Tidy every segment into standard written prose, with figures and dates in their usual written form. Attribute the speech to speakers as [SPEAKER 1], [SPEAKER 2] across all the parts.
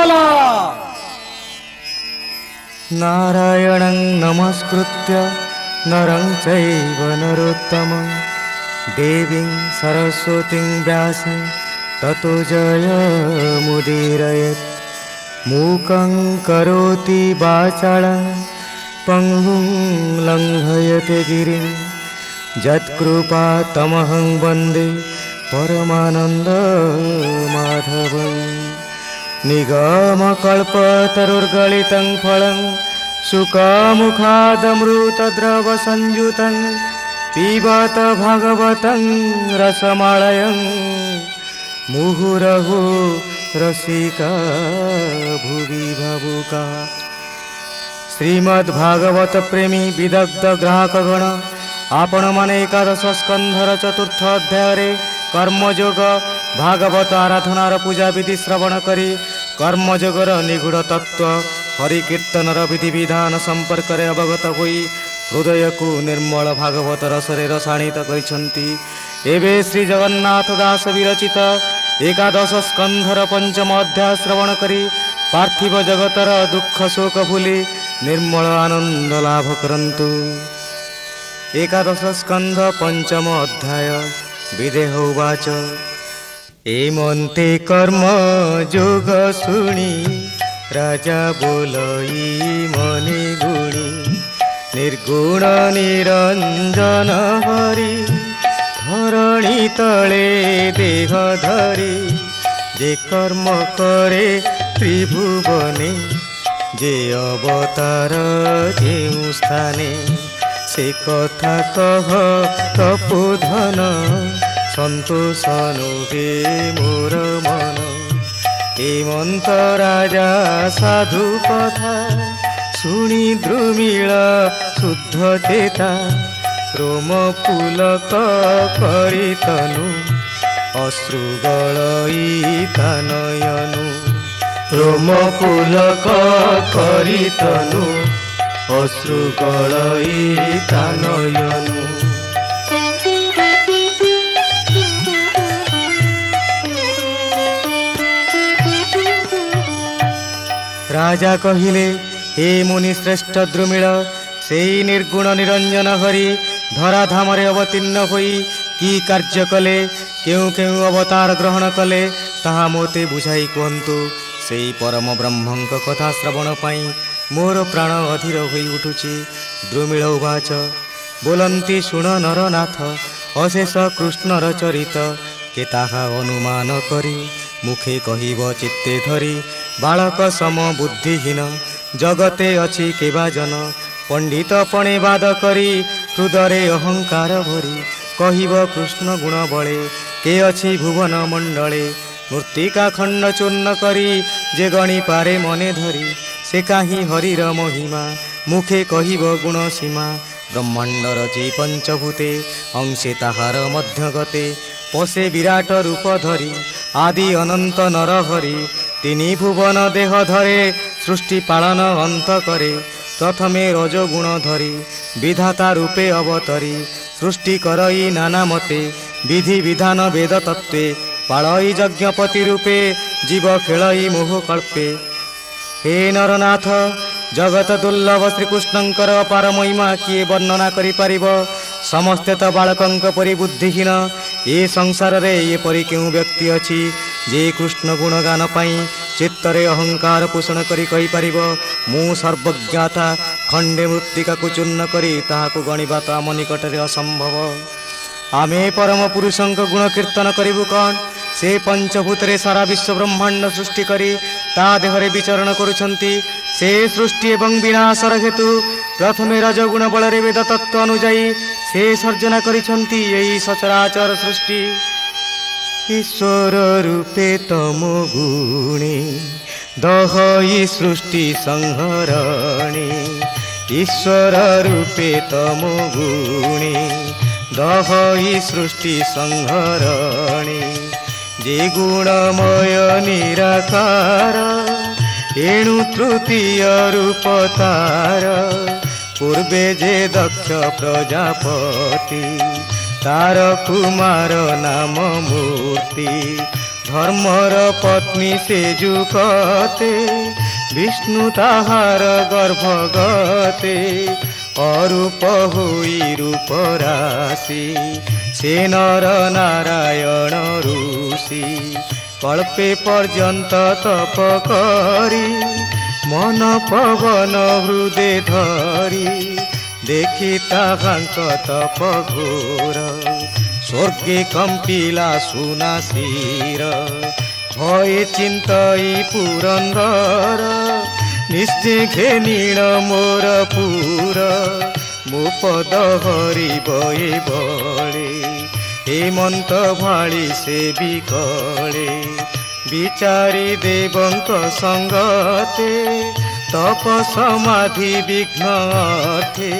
[SPEAKER 1] बोला।
[SPEAKER 2] नारायणं नमस्कृत्य नरं चैव नरोत्तमं देवीं सरस्वतीं व्यासं ततो जयमुदीरयेत्। मूकं करोति वाचालं पङ्गुं लङ्घयते गिरिं यत्कृपातमहं वन्दे परमानन्दमाधवं। निगमकल्पतरुर्गलितं फलं सुखमुखादमृतद्रवसंयुतं पिबत भागवतं रसमालयं मुहुरहु रसिका भुवि भावुका। श्रीमद्भागवत प्रेमी विदग्ध ग्राहकगण आपण माने एकादश स्कंधर चतुर्थ अध्याय कर्मयोग भागवत आराधनार पूजा विधि श्रवण करी कर्मयोगर निगूढ़ तत्व हरिकीर्तनर विधि विधान संपर्क में अवगत होई हृदय को निर्मल भागवत रसरे रसाणित करिसंती। एवं श्री जगन्नाथ दास विरचित एकादश स्कंधर पंचम अध्याय श्रवण करी पार्थिव जगतर दुख शोक भूली निर्मल आनंद लाभ करंतु। एकादश स्कंध पंचम अध्याय विदेह उवाच। एमंते कर्म जोग शुणी राजा बोलई मनि गुणी निर्गुण निरंजन हरि धरणी तले देह धरी जे कर्म करे त्रिभुवने जे अवतार जेउ स्थाने से कथा कह तपोधन संतोष नुहे मोर मन। हेमंत राजा साधु कथा शुणी द्रुमिल शुद्ध चेता रोम पुलक करी तनु अश्रु गलई नयनु रोम पुलक करी तनु अश्रु गलई नयनु। राजा कहिले हे मुनि श्रेष्ठ द्रुमिल से निर्गुण निरंजन हरि धराधामरे अवतीर्ण होई की कार्य कले केउ केउ अवतार ग्रहण कले ताहा मोते बुझाई कहतु। से परम ब्रह्मंक कथा श्रवण पाई मोर प्राण अधीर होई उठुची। द्रुमिल उवाच बोलंती शुण नरनाथ अशेष कृष्णर चरित के ताहा अनुमान करी मुखे कहिब चित्ते धरी बालक सम बुद्धिहीन जगते अछि केबा जन पंडित पणे वाद करी हृदय अहंकार भरी कहिब कृष्ण गुण बळे के अछि भुवन मंडले मृत्तिका खंड चूर्ण करी जे गणी पारे मने धरी से काहि हरिर महिमा मुखे कहिब गुण सीमा ब्रह्मांडर जे पंचभूते अंशे ताहार मध्यगते पशे विराट रूप धरी आदि अनंत नर हरि तिनि भुवन देह धरे सृष्टि पालन अंत करे प्रथमे रजगुण धरी विधाता रूपे अवतरी सृष्टि करई नाना मते विधि विधान वेद तत्वे पालई यज्ञपति रूपे जीव खेलई मोह कल्पे। हे नरनाथ जगत दुर्लभ श्रीकृष्णंकर अपार महिमा किए वर्णना करि पारिब। समस्ते तो बालकंक परि बुद्धिहीन ए संसार रे एपरि केउ व्यक्ति अछि जे कृष्ण गुणगान पाई चित्तरे अहंकार पोषण करी कहि पारिब मु सर्वज्ञाता खंडे मृत्तिका को चूर्ण करी ताहाको गणिबा तो आम निकटरे असंभव। आमे परम पुरुषंक गुण कीर्तन करिबु कौन से पंचभूतरे सारा विश्व ब्रह्मांड सृष्टि करी ता देहरे विचरण करुछंती। से सृष्टि एवं विनाशर हेतु प्रथमे रजगुण बलरे वेद तत्व अनुजाई से सर्जना करिछंती एई सचराचर सृष्टि। ईश्वर रूपे तम गुणे दहई सृष्टि संहरणे ईश्वर रूपे तम गुणे दहई सृष्टि संहरणे जे गुणमय निराकार एणु तृतीय रूप तार पूर्वे जे दक्ष प्रजापति तार कुमार नाम मूर्ति ধর্মর পত্নী সে যুকতে বিষ্ণু তাহার গর্ভগতে অরূপ হই রূপ রাশি সে নর নারায়ণ ঋষি কল্পে পর্যন্ত তপ করি মন পবন হৃদে ধরি দেখি তাহাঙ্ক তপ ঘোর স্বর্গে কম্পিলা সুনা শির ভয়ে চিন্তই পুরন্দর নিশ্চে ঘেনিণ মোর পুর মো পদ হরি বয়ে বଳେ হেমন্ত ভাଳି ସେ ବିକଳେ বিচারি দেবঙ্ক সঙ্গতে তপ সমাধি বিঘ্ন অর্থে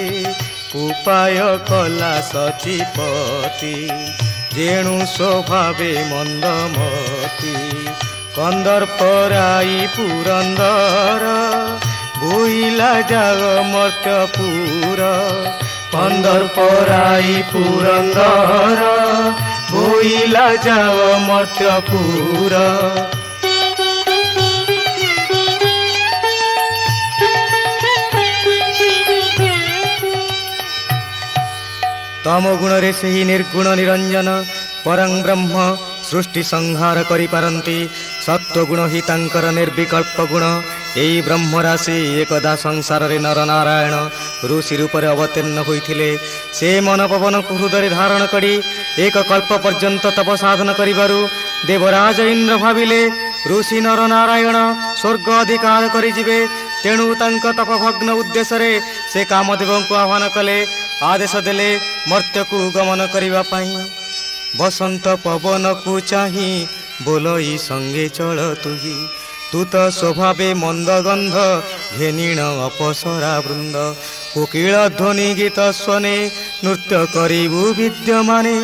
[SPEAKER 2] উপায় কলা সচিপতি যেণু স্বভাবে মন্দমতি কন্দর্পরাই পুরন্দর বইলা যাগ মর্ত্যপুর কন্দর্পরাই পুরন্দর বইলা যাগ মর্ত্যপুর तम गुण रे सेही निर्गुण निरंजन परं ब्रह्म सृष्टि संहार करि पारंती सत्व गुण ही तांकर निर्विकल्प गुण एई ब्रह्म राशि एकदा संसार रे नर नारायण ऋषि रूप रे अवतीर्ण होइथिले से मन पवन को हृदय धारण करी एक कल्प पर्यंत तप साधन करिबारु देवराज इंद्र भाविले ऋषि नर नारायण स्वर्ग अधिकार करि जिवे तेणु तांक तपभग्न उद्देश्य रे से कामदेव को आह्वान कले आदेश देले मर्त्य को गमन करिबा पाई बसंत पवन को चाही बोलई संगे चल तुही तू तो स्वभावे मंदगंध घेनिण अपसरा वृंद कोकिल ध्वनि गीत स्वने नृत्य करिबु विद्यमाने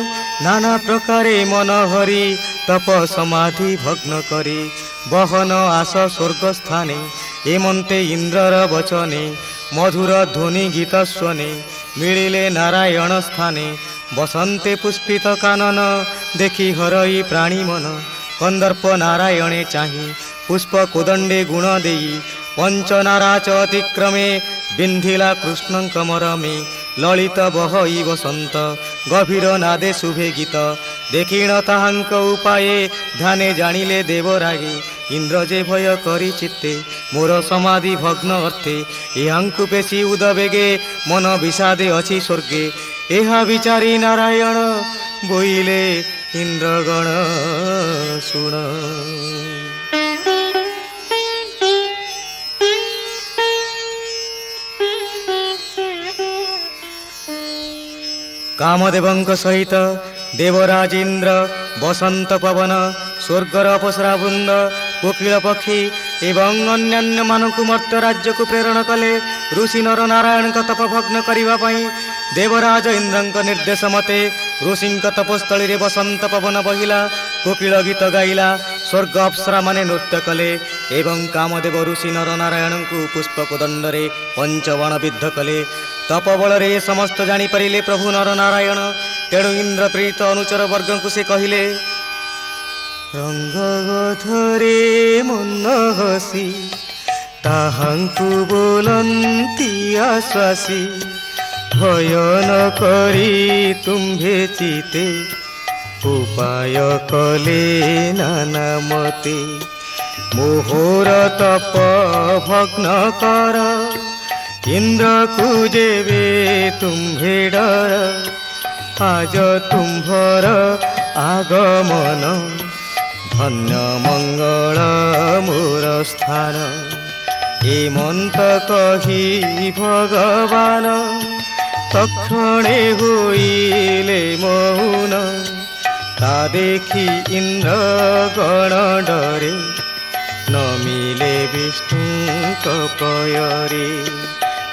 [SPEAKER 2] नाना प्रकारे मन हरि तप समाधि भग्न करी बहन आस स्वर्ग स्थाने एमंते इंद्रर वचने मधुर ध्वनि गीत स्वने मिलिले नारायण स्थाने बसंते पुष्पित कानन देखी हरई प्राणी मन कंदर्प नारायणे चाही पुष्प कोदंडे गुण देई पंचनाराच अतिक्रमे बिंधिला कृष्ण कमरमे ललित बहई बसंत गभीर नादे शुभे गीत देखिण ताहांक उपाये ध्याने जानिले देवरागे इंद्र जे भय करी चित्ते मोर समाधि भग्न अर्थे एहांकु पेशी उदबेगे मन विषादे अछि स्वर्गे एहा विचारी नारायण बोइले इंद्रगण सुण कामदेवंक सहित देवराज इंद्र बसंत पवन स्वर्गर अपसरा वृंद कोकिल पक्षी एवं अन्यान्य मानक मर्त्य राज्य को प्रेरण कले ऋषि नर नारायण तप भग्न करने देवराज इंद्र निर्देश मते ऋषि तपस्थली रे बसंत पवन बहिला कोकिल गीत गाइला स्वर्ग अप्सरा माने नृत्य कले एवं कामदेव ऋषि नर नारायण को पुष्प कोदंडरे पंचवण विद्ध कले तप बल रे समस्त जानी परिले प्रभु नर नारायण तेणु इंद्र प्रीत अनुचर वर्ग को से कहिले रंगधरे मन हसी ताहांकु बोलंती आश्वासी भय न करी तुम्भे चिते उपाय कले नाना मते मोहर तप भग्न कर इंद्र को जेबे तुम्भे डर आज तुम्भर आगमन धन्य मंगल मोर स्थान हेमंत कही भगवान तक्षणे होइले मौन ता देखी इंद्र गण डरे न मिले विष्णु कपयरे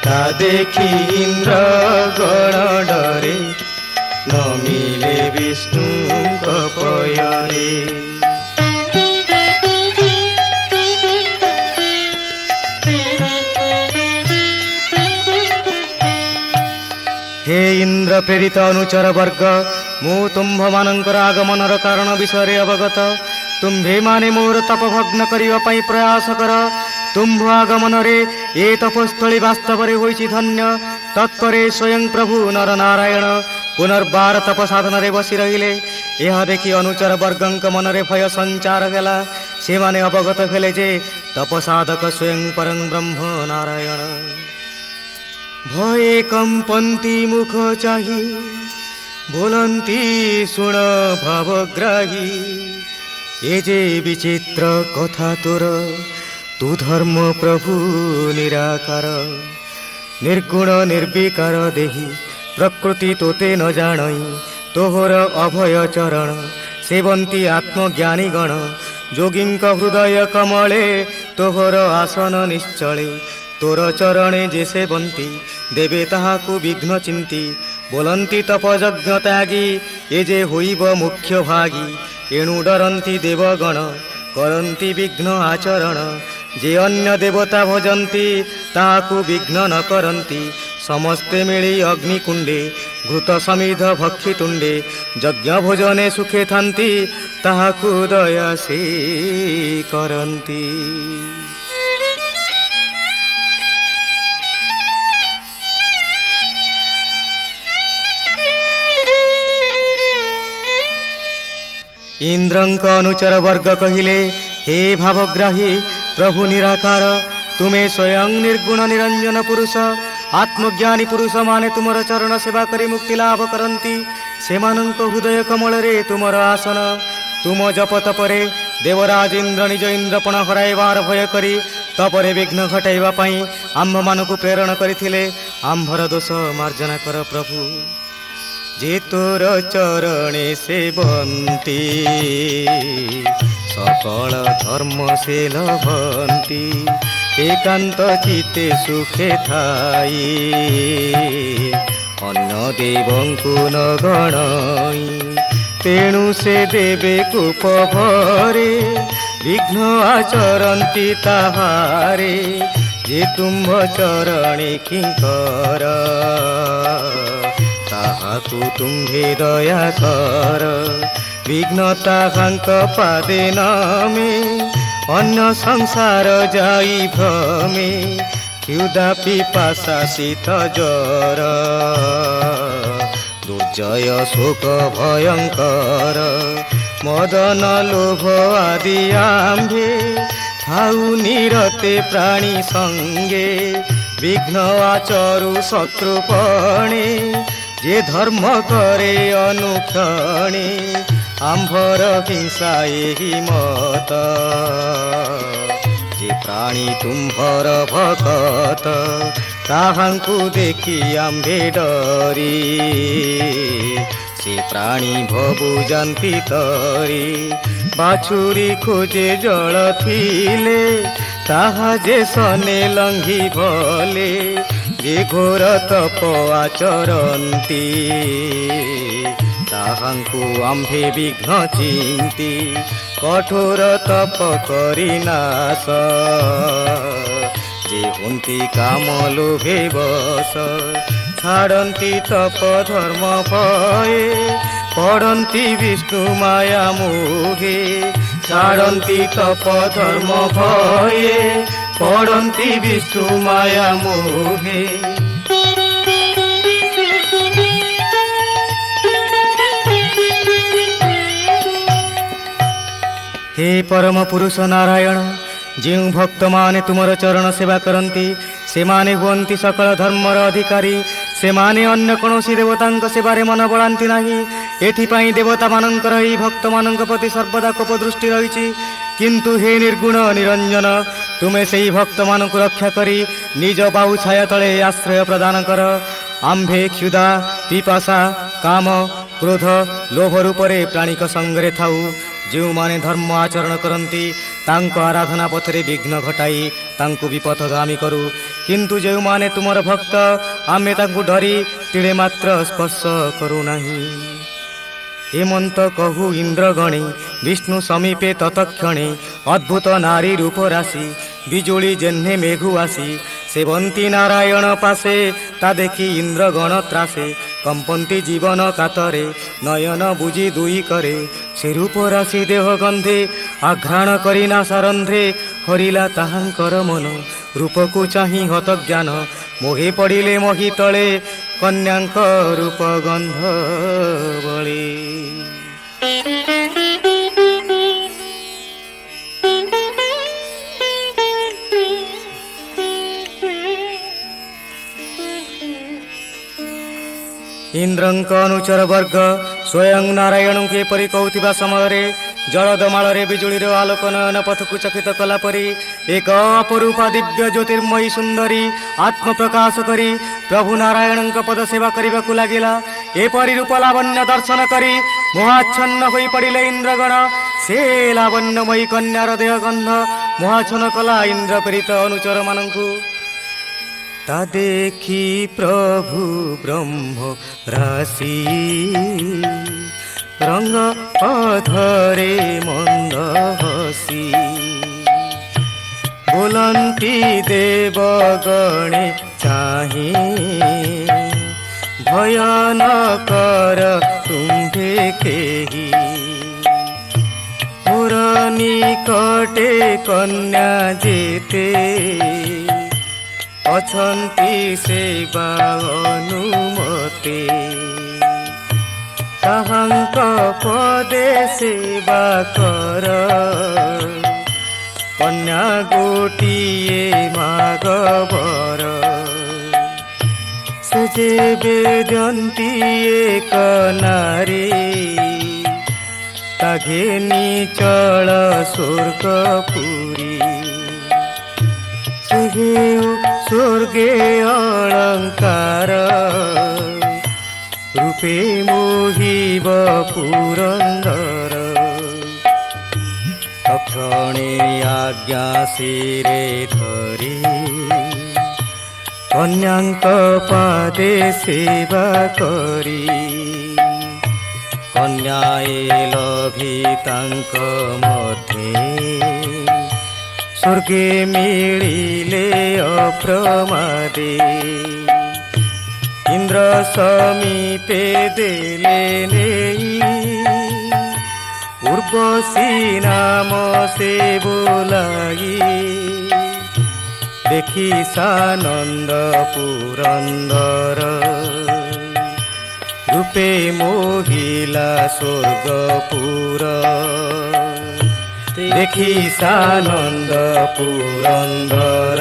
[SPEAKER 2] ता देखी इंद्र गण डरे न मिले विष्णु कपयरे हे इंद्र प्रेरित अनुचर वर्ग मु तुम्भ मानकर आगमनर कारण विषय अवगत तुम्भे माने मोर तप भग्न करिवा पई प्रयास कर। तुम्भ आगमन रे ए तपस्थली वास्तव रे होइछि धन्य। तत्परे स्वयं प्रभु नर नारायण पुनर्बार तप साधन रे बसी रहिले। यह देखि अनुचर वर्गंक मन रे भय संचार हेला। से माने अवगत हेले जे तप साधक स्वयं परं ब्रह्म नारायण। भये कंपन्ति मुख चाहि बोलन्ति सुण भावग्राही। ए जे विचित्र कथा तोर तू धर्म प्रभु निराकार। निर्गुण निर्विकार देही प्रकृति तोते न जानई। तोहर अभय चरण सेवन्ती आत्मज्ञानी गण। जोगिंक हृदय कमले तोहर आसन निश्चले। तोर चरणे जे सेवन्ती देवे ताहाकु विघ्न चिंती। बोलन्ती तपयज्ञ त्यागी ए जे होइब मुख्य भागी। एणु डरन्ती देवगण करन्ती विघ्न आचरण। जे अन्य देवता भजन्ती ताहाकु विघ्न न करन्ती। समस्ते मिली अग्निकुंडे घृत समिध भक्षितुंडे। यज्ञ भोजने सुखे थांती ताहाकु दया से करन्ती। इंद्रंक अनुचर वर्ग कहिले हे भावग्राही प्रभु निराकार। तुम्हें स्वयं निर्गुण निरंजन पुरुष। आत्मज्ञानी पुरुष माने तुमर चरण सेवा करी मुक्ति लाभ करन्ती। सेमानंक हृदय कमल रे तुमर आसन। तुम जप तपरे देवराज इंद्र निज इंद्रपण हराइबार भय करी तपरे विघ्न घटाइबा पई आम्भ मानकु प्रेरण करिथिले। आम्भर दोष मार्जना कर प्रभु। जे तोर चरणे सेवन्ती सकल धर्म से लभन्ती। एकांत चिते सुखे थाई अन्य देवंकु न गणई। तेणु से देवे कूप भरे विघ्न आचरन्ती ताहारे। जे तुम्भ चरणे किंकर ताहाकु तुम्भे दया कर। विघ्नता कांक पादे नामे अन्य संसार जाई भ्रमे। क्षुधा पिपासा शीत ज्वर दुर्जय शोक भयंकर। मदन लोभ आदि आम्भे थाउ निरते प्राणी संगे। विघ्न आचरु शत्रुपणे जे धर्म करे अनुक्षणे। आम्भर हिंसा एहि मत जे प्राणी तुम्भर भगत। ताहांकु देखि आम्भे डरी से प्राणी भबु जान्ति तरी। बाछुरी खोजे जल थिले ताहा जे सने लंघी भले। जे घोर तप आचरन्ती ताहांकु आम्भे विघ्न चिंती। कठोर तप करी नाश जे हुंती काम लोभे बस। छाड़न्ती तप धर्म भये पड़न्ती विष्णु माया मोहे। छाड़न्ती तप धर्म भये पड़न्ती विष्णु माया मोहे। हे परम पुरुष नारायण जो भक्त माने तुमर चरण सेवा करती से माने हुअन्ति सकल धर्मर अधिकारी। से माने अन्य कौनसी देवतांक सेवारे मन बढ़ाती नाही। एथिपाई देवता मानकर ही भक्त मानक प्रति सर्वदा कोप दृष्टि रही। किंतु हे निर्गुण निरंजन तुमे से भक्त मानक रक्षा करी निज बाहु छाया तले आश्रय प्रदान कर। आम्भे क्षुधा पिपासा काम क्रोध लोभ रूपरे प्राणिक संगरे थाऊ। जो माने धर्म आचरण करती तांको आराधना पथरे विघ्न घटाई तांको विपथगामी करू। किंतु जो माने तुमर भक्त आमे तांको डरी तिड़े मात्र स्पर्श करू नाही। हेमंत कहू इंद्रगणे विष्णु समीपे ततक्षणे। अद्भुत नारी रूप राशि बिजुली जेह्ने मेघु आसी। सेवंती नारायण पासे ता देखी इंद्रगण त्रासे। কম্পন্তি জীবন কাতরে নয়ন বুঝি দুই করে সে রূপ রাশি দেহ গন্ধে আঘ্রাণ করি না সারন্ধ্রে হরিলা তাহাঙ্কর মন রূপকু চাহি হত জ্ঞান মোহে পড়িলে মহি তଳେ কন্যাঙ্ক রূপ গন্ধ বଳେ। ଇନ୍ଦ୍ରଙ୍କ ଅନୁଚର ବର୍ଗ ସ୍ୱୟଂ ନାରାୟଣଙ୍କୁ ଏପରି କହୁଥିବା ସମୟରେ ଜଳଦମାଳରେ ବିଜୁଳିର ଆଲୋକ ନୟନ ପଥକୁ ଚକିତ କଲା ପରି ଏକ ଅପରୂପା ଦିବ୍ୟ ଜ୍ୟୋତିର୍ମୟୀ ସୁନ୍ଦରୀ ଆତ୍ମପ୍ରକାଶ କରି ପ୍ରଭୁ ନାରାୟଣଙ୍କ ପଦ ସେବା କରିବାକୁ ଲାଗିଲା। ଏପରି ରୂପ ଲାବଣ୍ୟ ଦର୍ଶନ କରି ମୋହାଚ୍ଛନ୍ନ ହୋଇ ପଡ଼ିଲେ ଇନ୍ଦ୍ରଗଣ। ସେ ଲାବଣ୍ୟମୟୀ କନ୍ୟାର ଦେହ ଗନ୍ଧ ମୋହାଚ୍ଛନ୍ନ କଲା ଇନ୍ଦ୍ର ପ୍ରେରିତ ଅନୁଚରମାନଙ୍କୁ। তা দেখি প্রভু ব্রহ্ম রাশি রঙ্গ অধরে মন্দ হসি बोलंती देवगणे चाहि भय न कर तुम्भे केही मोर निकटे कन्या जेते अछंती सेवा अनुमते ताहांक पदे सेवा कर कन्या गोटिए मागवर से जेबे जंती एक नारी ताघे निचल स्वर्गपुरी स्वर्गे अलंकार रूपे मोहिब पुरंदर तक्षणे आज्ञा शिरे धरी कन्यांक पादे सेवा करी कन्याए लभितांक मध्ये स्वर्गे मिलिले अप्रमादे इंद्र समीपे देले नेई उर्वशी नाम से बोलाई देखी सानंद पुरंदर रूपे मोहिला स्वर्गपुर देखी सानंद पुरंदर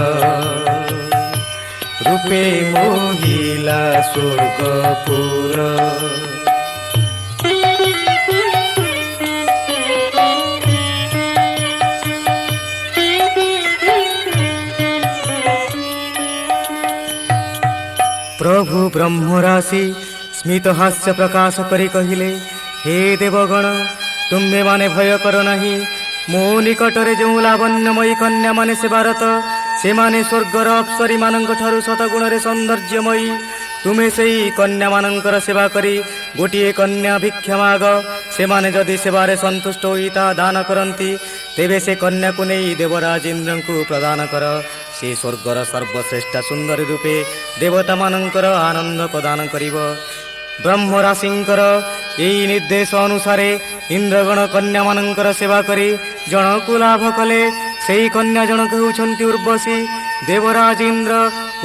[SPEAKER 2] रूपे मोहिला स्वर्गपुर। प्रभु ब्रह्मराशि स्मित हास्य प्रकाश करी कहिले हे देवगण तुम्हे माने भय कर नहीं मो निकटरे जो लावण्यमयी कन्या माने सेवारत से माने स्वर्गर अप्सरी मानक ठारु शतगुण सौंदर्यमयी तुम्हें सेई कन्या मानकर सेवा करी गोटिए कन्या भिक्षा माग से माने जदि सेवारे संतुष्ट होई ता दान करती तेबे से कन्या को नहीं देवराज इंद्र को प्रदान कर से स्वर्गर सर्वश्रेष्ठ सुंदरी रूपे देवता मानकर आनंद प्रदान करिब। ब्रह्मराशिंकर यही निर्देश अनुसारे इंद्रगण कन्या मानकर सेवा करी जनकु लाभ कले सेई कन्या जनक होउछन्ति उर्वशी देवराज इंद्र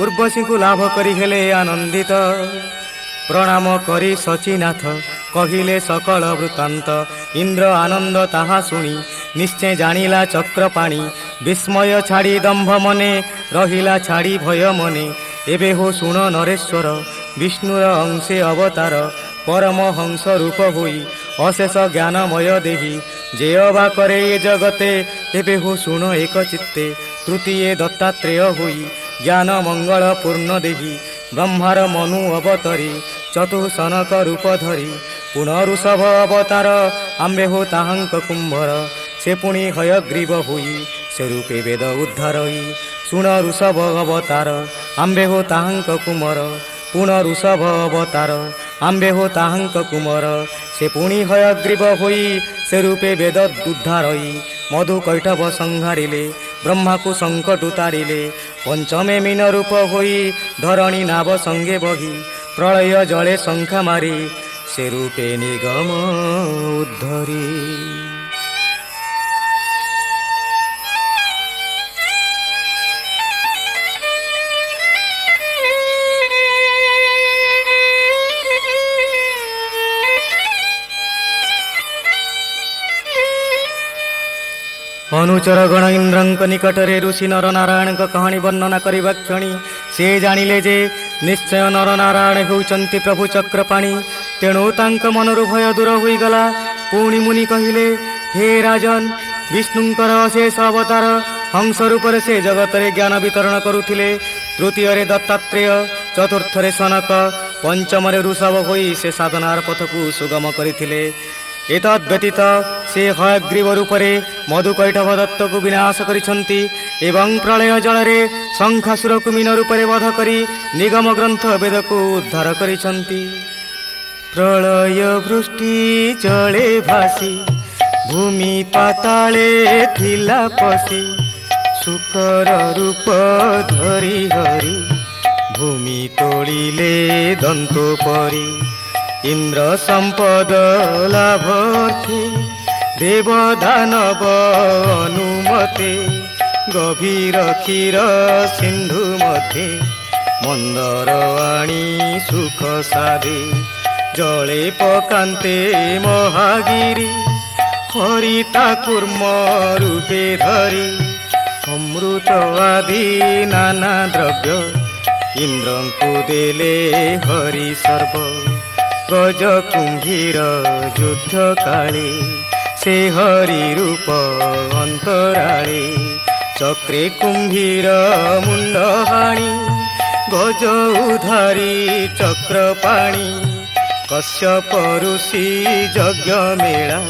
[SPEAKER 2] उर्वशी को लाभ करी हेले आनंदित। प्रणाम करी शचीनाथ कहिले सकल वृत्तांत इंद्र आनंद ताहा सुनी निश्चय जानिला चक्रपाणी विस्मय छाड़ी दंभ मने रहिला छाड़ी भय मने एबे हो सुन नरेश्वर विष्णुर अंशे अवतार परम हंस रूप होई अशेष ज्ञानमय देही जे अबा करे ये जगते एबे हो सुन एक चित्ते तृतीय दत्तात्रेय होई ज्ञान मंगल पूर्ण देही ब्रह्मार मनु अवतरी चतुसनक रूप धरी पुनरुषभ अवतार आम्बे हो ताहांक कुंभर से पुणी हयग्रीव होई से रूपे वेद उद्धारई सुन ऋषभ अवतार आम्बे हो ताहांक कुमर पुनरुषभ अवतार आम्बे हो ताहांक कुमर से पुणी हयग्रीव होई से रूपे वेद उद्धारई मधु कैठव संहारिले ब्रह्मा को संकट उतारिले पंचमे मीन रूप होई धरणी नाव संगे बही প্রলয় জলে শঙ্খা মারি সে রূপে নিগম উদ্ধরি। ଅନୁଚର ଗଣ ଇନ୍ଦ୍ରଙ୍କ ନିକଟରେ ଋଷି ନରନାରାୟଣଙ୍କ କାହାଣୀ ବର୍ଣ୍ଣନା କରିବା କ୍ଷଣି ସେ ଜାଣିଲେ ଯେ ନିଶ୍ଚୟ ନରନାରାୟଣ ହେଉଛନ୍ତି ପ୍ରଭୁ ଚକ୍ରପାଣି। ତେଣୁ ତାଙ୍କ ମନରୁ ଭୟ ଦୂର ହୋଇଗଲା। ପୁଣି ମୁନି କହିଲେ, ହେ ରାଜନ, ବିଷ୍ଣୁଙ୍କର ଅଶେଷ ଅବତାର ହଂସ ରୂପରେ ସେ ଜଗତରେ ଜ୍ଞାନ ବିତରଣ କରୁଥିଲେ। ତୃତୀୟରେ ଦତ୍ତାତ୍ରେୟ, ଚତୁର୍ଥରେ ସନକ, ପଞ୍ଚମରେ ଋଷଭ ହୋଇ ସେ ସାଧନାର ପଥକୁ ସୁଗମ କରିଥିଲେ। ଏତଦ୍ ବ୍ୟତୀତ ସେ ହୟଗ୍ରୀବ ରୂପରେ ମଧୁକୈଟଭ ଦତ୍ତକୁ ବିନାଶ କରିଛନ୍ତି ଏବଂ ପ୍ରଳୟ ଜଳରେ ଶଙ୍ଖାସୁରକୁ ମୀନ ରୂପରେ ବଧ କରି ନିଗମ ଗ୍ରନ୍ଥ ବେଦକୁ ଉଦ୍ଧାର କରିଛନ୍ତି। ପ୍ରଳୟ ବୃଷ୍ଟି ଜଳେ ଭାସି ଭୂମି ପାତାଳେ ଥିଲା ପଶି ଶୁକର ରୂପ ଧରି ହରି ଭୂମି ତୋଳିଲେ ଦନ୍ତ ପରି। ଇନ୍ଦ୍ର ସମ୍ପଦ ଲାଭର୍ଥେ ଦେବ ଦାନବ ଅନୁମତେ ଗଭୀର କ୍ଷୀର ସିନ୍ଧୁ ମଧ୍ୟେ ମନ୍ଦର ଆଣି ସୁଖ ସାଧେ ଜଳେ ପକାନ୍ତେ ମହାଗିରି ହରିତା କୁର୍ମ ରୂପେ ଧରି ଅମୃତ ଆଦି ନାନା ଦ୍ରବ୍ୟ ଇନ୍ଦ୍ରଙ୍କୁ ଦେଲେ ହରି ସର୍ବ। ଗଜ କୁମ୍ଭୀର ଯୁଦ୍ଧ କାଳେ ସେ ହରି ରୂପ ଅନ୍ତରାଳେ ଚକ୍ରେ କୁମ୍ଭୀର ମୁଣ୍ଡ ହାଣି ଗଜ ଉଧାରି ଚକ୍ର ପାଣି କଶ୍ୟପ ଋଷି ଯଜ୍ଞ ମେଳା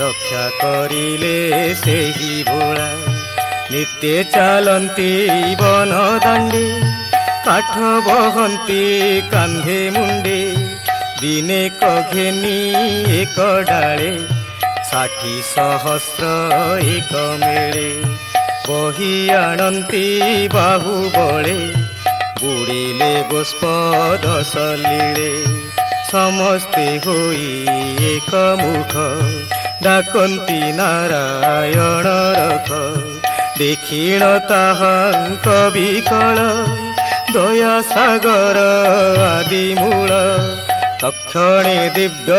[SPEAKER 2] ରକ୍ଷା କରିଲେ ସେହି ଭୋଳା। ନିତ୍ୟ ଚାଲନ୍ତି ବନ ଦାଣ୍ଡେ କାଠ ବହନ୍ତି କାନ୍ଧେ ମୁଣ୍ଡେ ଦିନେ ଘେନି ଏକ ଡାଳେ 60 ସହସ୍ର ଏକ ମେଳେ ବହି ଆଣନ୍ତି ବାହୁବଳେ ବୁଡ଼ିଲେ ଗୋଷ୍ପଦ ସଲିଳେ ସମସ୍ତେ ହୋଇ ଏକ ମୁଖ ଡାକନ୍ତି ନାରାୟଣ ରଖ। ଦେଖିଣ ତାହାଙ୍କ ବିକଳ ଦୟା ସାଗର ଆଦି ମୂଳ ତକ୍ଷଣେ ଦିବ୍ୟ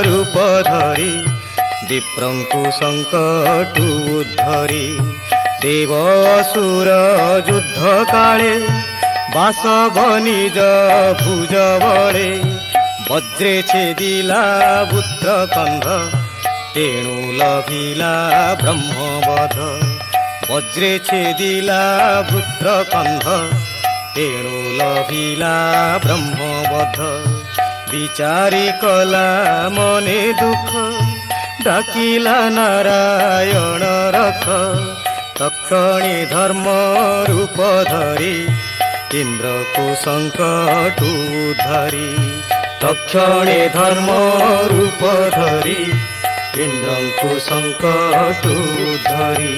[SPEAKER 2] ରୂପ ଧରି ବିପ୍ରଙ୍କୁ ସଙ୍କଟୁ ଉଦ୍ଧରି ଦେବ ଅସୁର ଯୁଦ୍ଧ କାଳେ ବାସବ ନିଜ ଭୁଜ ବଳେ ବଜ୍ରେ ଛେଦିଲା ପୁତ୍ର କନ୍ଧ ତେଣୁ ଲଭିଲା ବ୍ରହ୍ମବଧ। ବଜ୍ରେ ଛେଦିଲା ପୁତ୍ର କନ୍ଧ ତେଣୁ ଲଭିଲା ବ୍ରହ୍ମବଧ। ବିଚାରି କଲା ମନେ ଦୁଃଖ ଡାକିଲା ନାରାୟଣ ରଖ। ତକ୍ଷଣେ ଧର୍ମ ରୂପ ଧରି ଇନ୍ଦ୍ରକୁ ସଙ୍କଟୁ ଧରି ତକ୍ଷଣେ ଧର୍ମ ରୂପ ଧରି ଇନ୍ଦ୍ରଙ୍କୁ ସଙ୍କଟୁ ଧରି।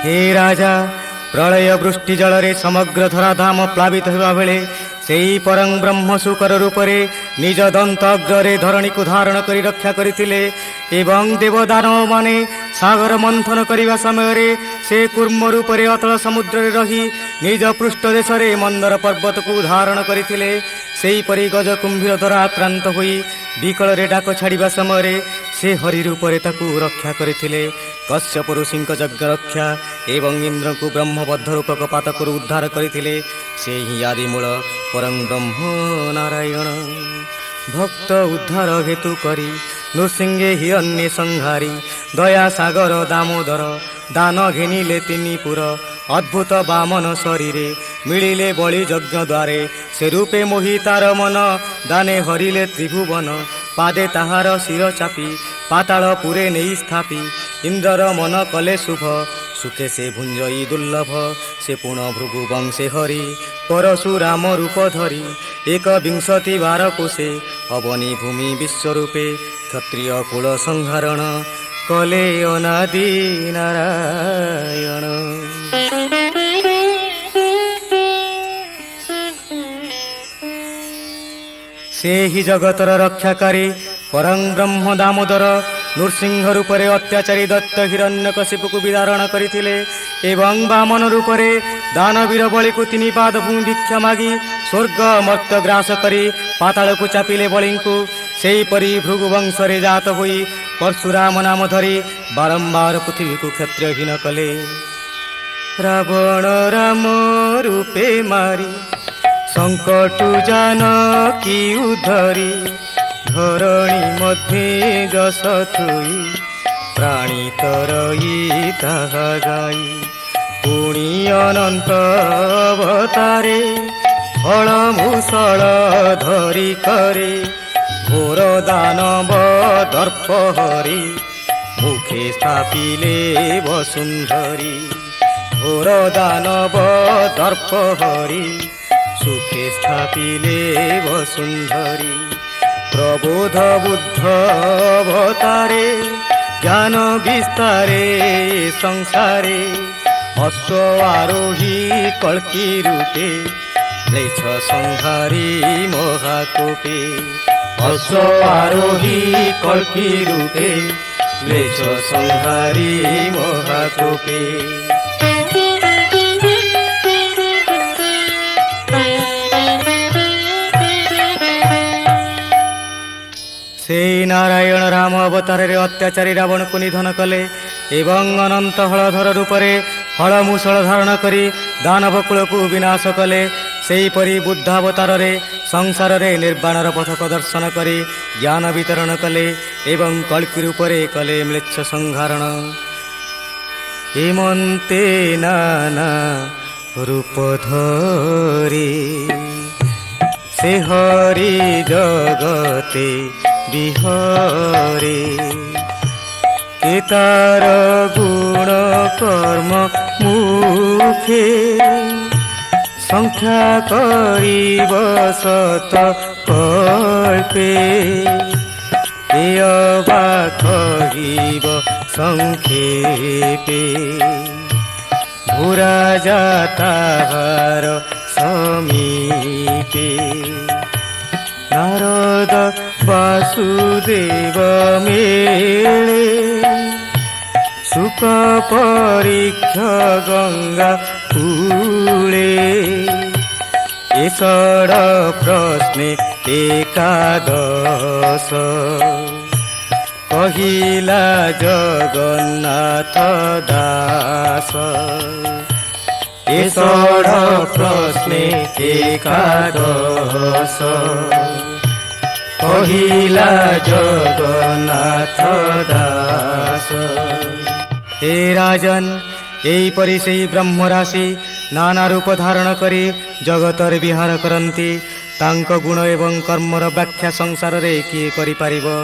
[SPEAKER 2] हे राजा, प्रलय वृष्टि जलरे समग्र धराधाम प्लावित हेबा बेले सेई परं ब्रह्म शुकर रूपरे निज दंत अग्रे धरणी को धारण करी रक्षा करथिले एवं देवदानव माने सागर मंथन करिवा समय से कूर्म रूपरे अतल समुद्र रे रही निज पृष्ठ देश रे मंदर पर्वत को धारण करथिले। सेई परि गज कुंभीर द्वारा आक्रांत होई विकल रे डाक छाड़िबा समय से हरि रूपरे ताकू रक्षा करथिले। कश्यप ऋषिंक यज्ञ रक्षा एवं इंद्र को ब्रह्मबद्ध रूपक पातकरू उद्धार करथिले। से ही आदिमूल परं ब्रह्म नारायण। भक्त उद्धार हेतु करी नृसिंहे हि अन्य संहारी दया सागर दामोदर दान घेनिले तिनिपुर अद्भुत बामन शरीरे मिलिले बलि यज्ञ द्वारे से रूपे मोहि तार मन दाने हरिले त्रिभुवन पादे ताहार शिर चापी पाताल पुरे नहीं स्थापी इंद्रर मन कले शुभ सुखे से भुंजई दुर्लभ से पुण भृगु वंशे हरि परशुराम रूप धरी 21 बार कोशे अवनी भूमि विश्वरूपे क्षत्रिय कुल संहारण କଲେ ଅନାଦି ନାରାୟଣ। ସେହି ଜଗତର ରକ୍ଷାକାରୀ ପରଂ ବ୍ରହ୍ମ ଦାମୋଦର ନୃସିଂହ ରୂପରେ ଅତ୍ୟାଚାରୀ ଦତ୍ତ ହିରଣ୍ୟକଶିପୁକୁ ବିଦାରଣ କରିଥିଲେ ଏବଂ ବାମନ ରୂପରେ ଦାନବୀର ବଳିକୁ 3 ପାଦ ଭୂମି ଭିକ୍ଷା ମାଗି ସ୍ୱର୍ଗ ମର୍ତ୍ତ ଗ୍ରାସ କରି ପାତାଳକୁ ଚାପିଲେ ବଳିଙ୍କୁ। ସେହିପରି ଭୃଗୁ ବଂଶରେ ଜାତ ହୋଇ ପରଶୁରାମ ନାମ ଧରି ବାରମ୍ବାର ପୃଥିବୀକୁ କ୍ଷତ୍ରିୟହୀନ କଲେ। ରାବଣ ରାମ ରୂପେ ମାରି ସଂକଟୁ ଜାନକୀ ଉଦ୍ଧରି ଧରଣୀ ମଧ୍ୟେ ଯଶ ଥୋଇ ପ୍ରାଣୀ ତରଇ ତାହା ଗାଇ ପୁଣି ଅନନ୍ତ ଅବତାରେ ଫଳ ମୂଷଳ ଧରି କରେ ଘୋର ଦାନବ ଦର୍ପ ହରି ମୁଖେ ସ୍ଥାପିଲେ ବସୁନ୍ଧରି। ଘୋର ଦାନବ ଦର୍ପ ହରି ସୁଖେ ସ୍ଥାପିଲେ ବସୁନ୍ଧରି। ପ୍ରବୋଧ ବୁଦ୍ଧ ଅବତାରେ ଜ୍ଞାନ ବିସ୍ତାରେ ସଂସାରେ ଅଶ୍ୱ ଆରୋହୀ କଳ୍କି ରୂପେ ମ୍ଲେଚ୍ଛ ସଂହାରୀ ମହାକୋପେ। ଅଶ୍ୱ ଆରୋହୀ କଳ୍କି ରୂପେ ମ୍ଲେଚ୍ଛ ସଂହାରୀ ମହାକୋପେ। ସେଇ ନାରାୟଣ ରାମ ଅବତାରରେ ଅତ୍ୟାଚାରୀ ରାବଣକୁ ନିଧନ କଲେ ଏବଂ ଅନନ୍ତ ହଳଧର ରୂପରେ ହଳମୂଷଳ ଧାରଣ କରି ଦାନବ କୂଳକୁ ବିନାଶ କଲେ। ସେହିପରି ବୁଦ୍ଧାବତାରରେ ସଂସାରରେ ନିର୍ବାଣର ପଥ ପ୍ରଦର୍ଶନ କରି ଜ୍ଞାନ ବିତରଣ କଲେ ଏବଂ କଳ୍କି ରୂପରେ କଲେ ମ୍ଲେଚ୍ଛ ସଂହାରଣ। ହେମନ୍ତେ ନାନା ରୂପ ଧରି ସେ ହରି ଜଗତେ ବିହରେ କେ ତାର ଗୁଣ କର୍ମ ମୁଖେ ସଂଖ୍ୟା କରିବ ଶତ କଳ୍ପେ। ଏ ଅବା କହିବ ସଂକ୍ଷେପେ ଭୂରାଜା ତାହାର ସମୀପେ। ନାରଦ ବାସୁଦେବ ମେଳେ ସୁକ ପରୀକ୍ଷ ଗଙ୍ଗା କୂଳେ। ଏ ଷଡ଼ ପ୍ରଶ୍ନେ ଏକାଦଶ କହିଲା ଜଗନ୍ନାଥ ଦାସ। ଏ ଷଡ଼ ପ୍ରଶ୍ନେ ଏକାଦଶ କହିଲା ଜଗନ୍ନାଥ ଦାସ। हे राजन एहीपरि सेही ब्रह्मराशि नाना रूप धारण करी जगतर विहार करती। तांको गुण एवं कर्मर व्याख्या संसार रे किए करि पारिबो।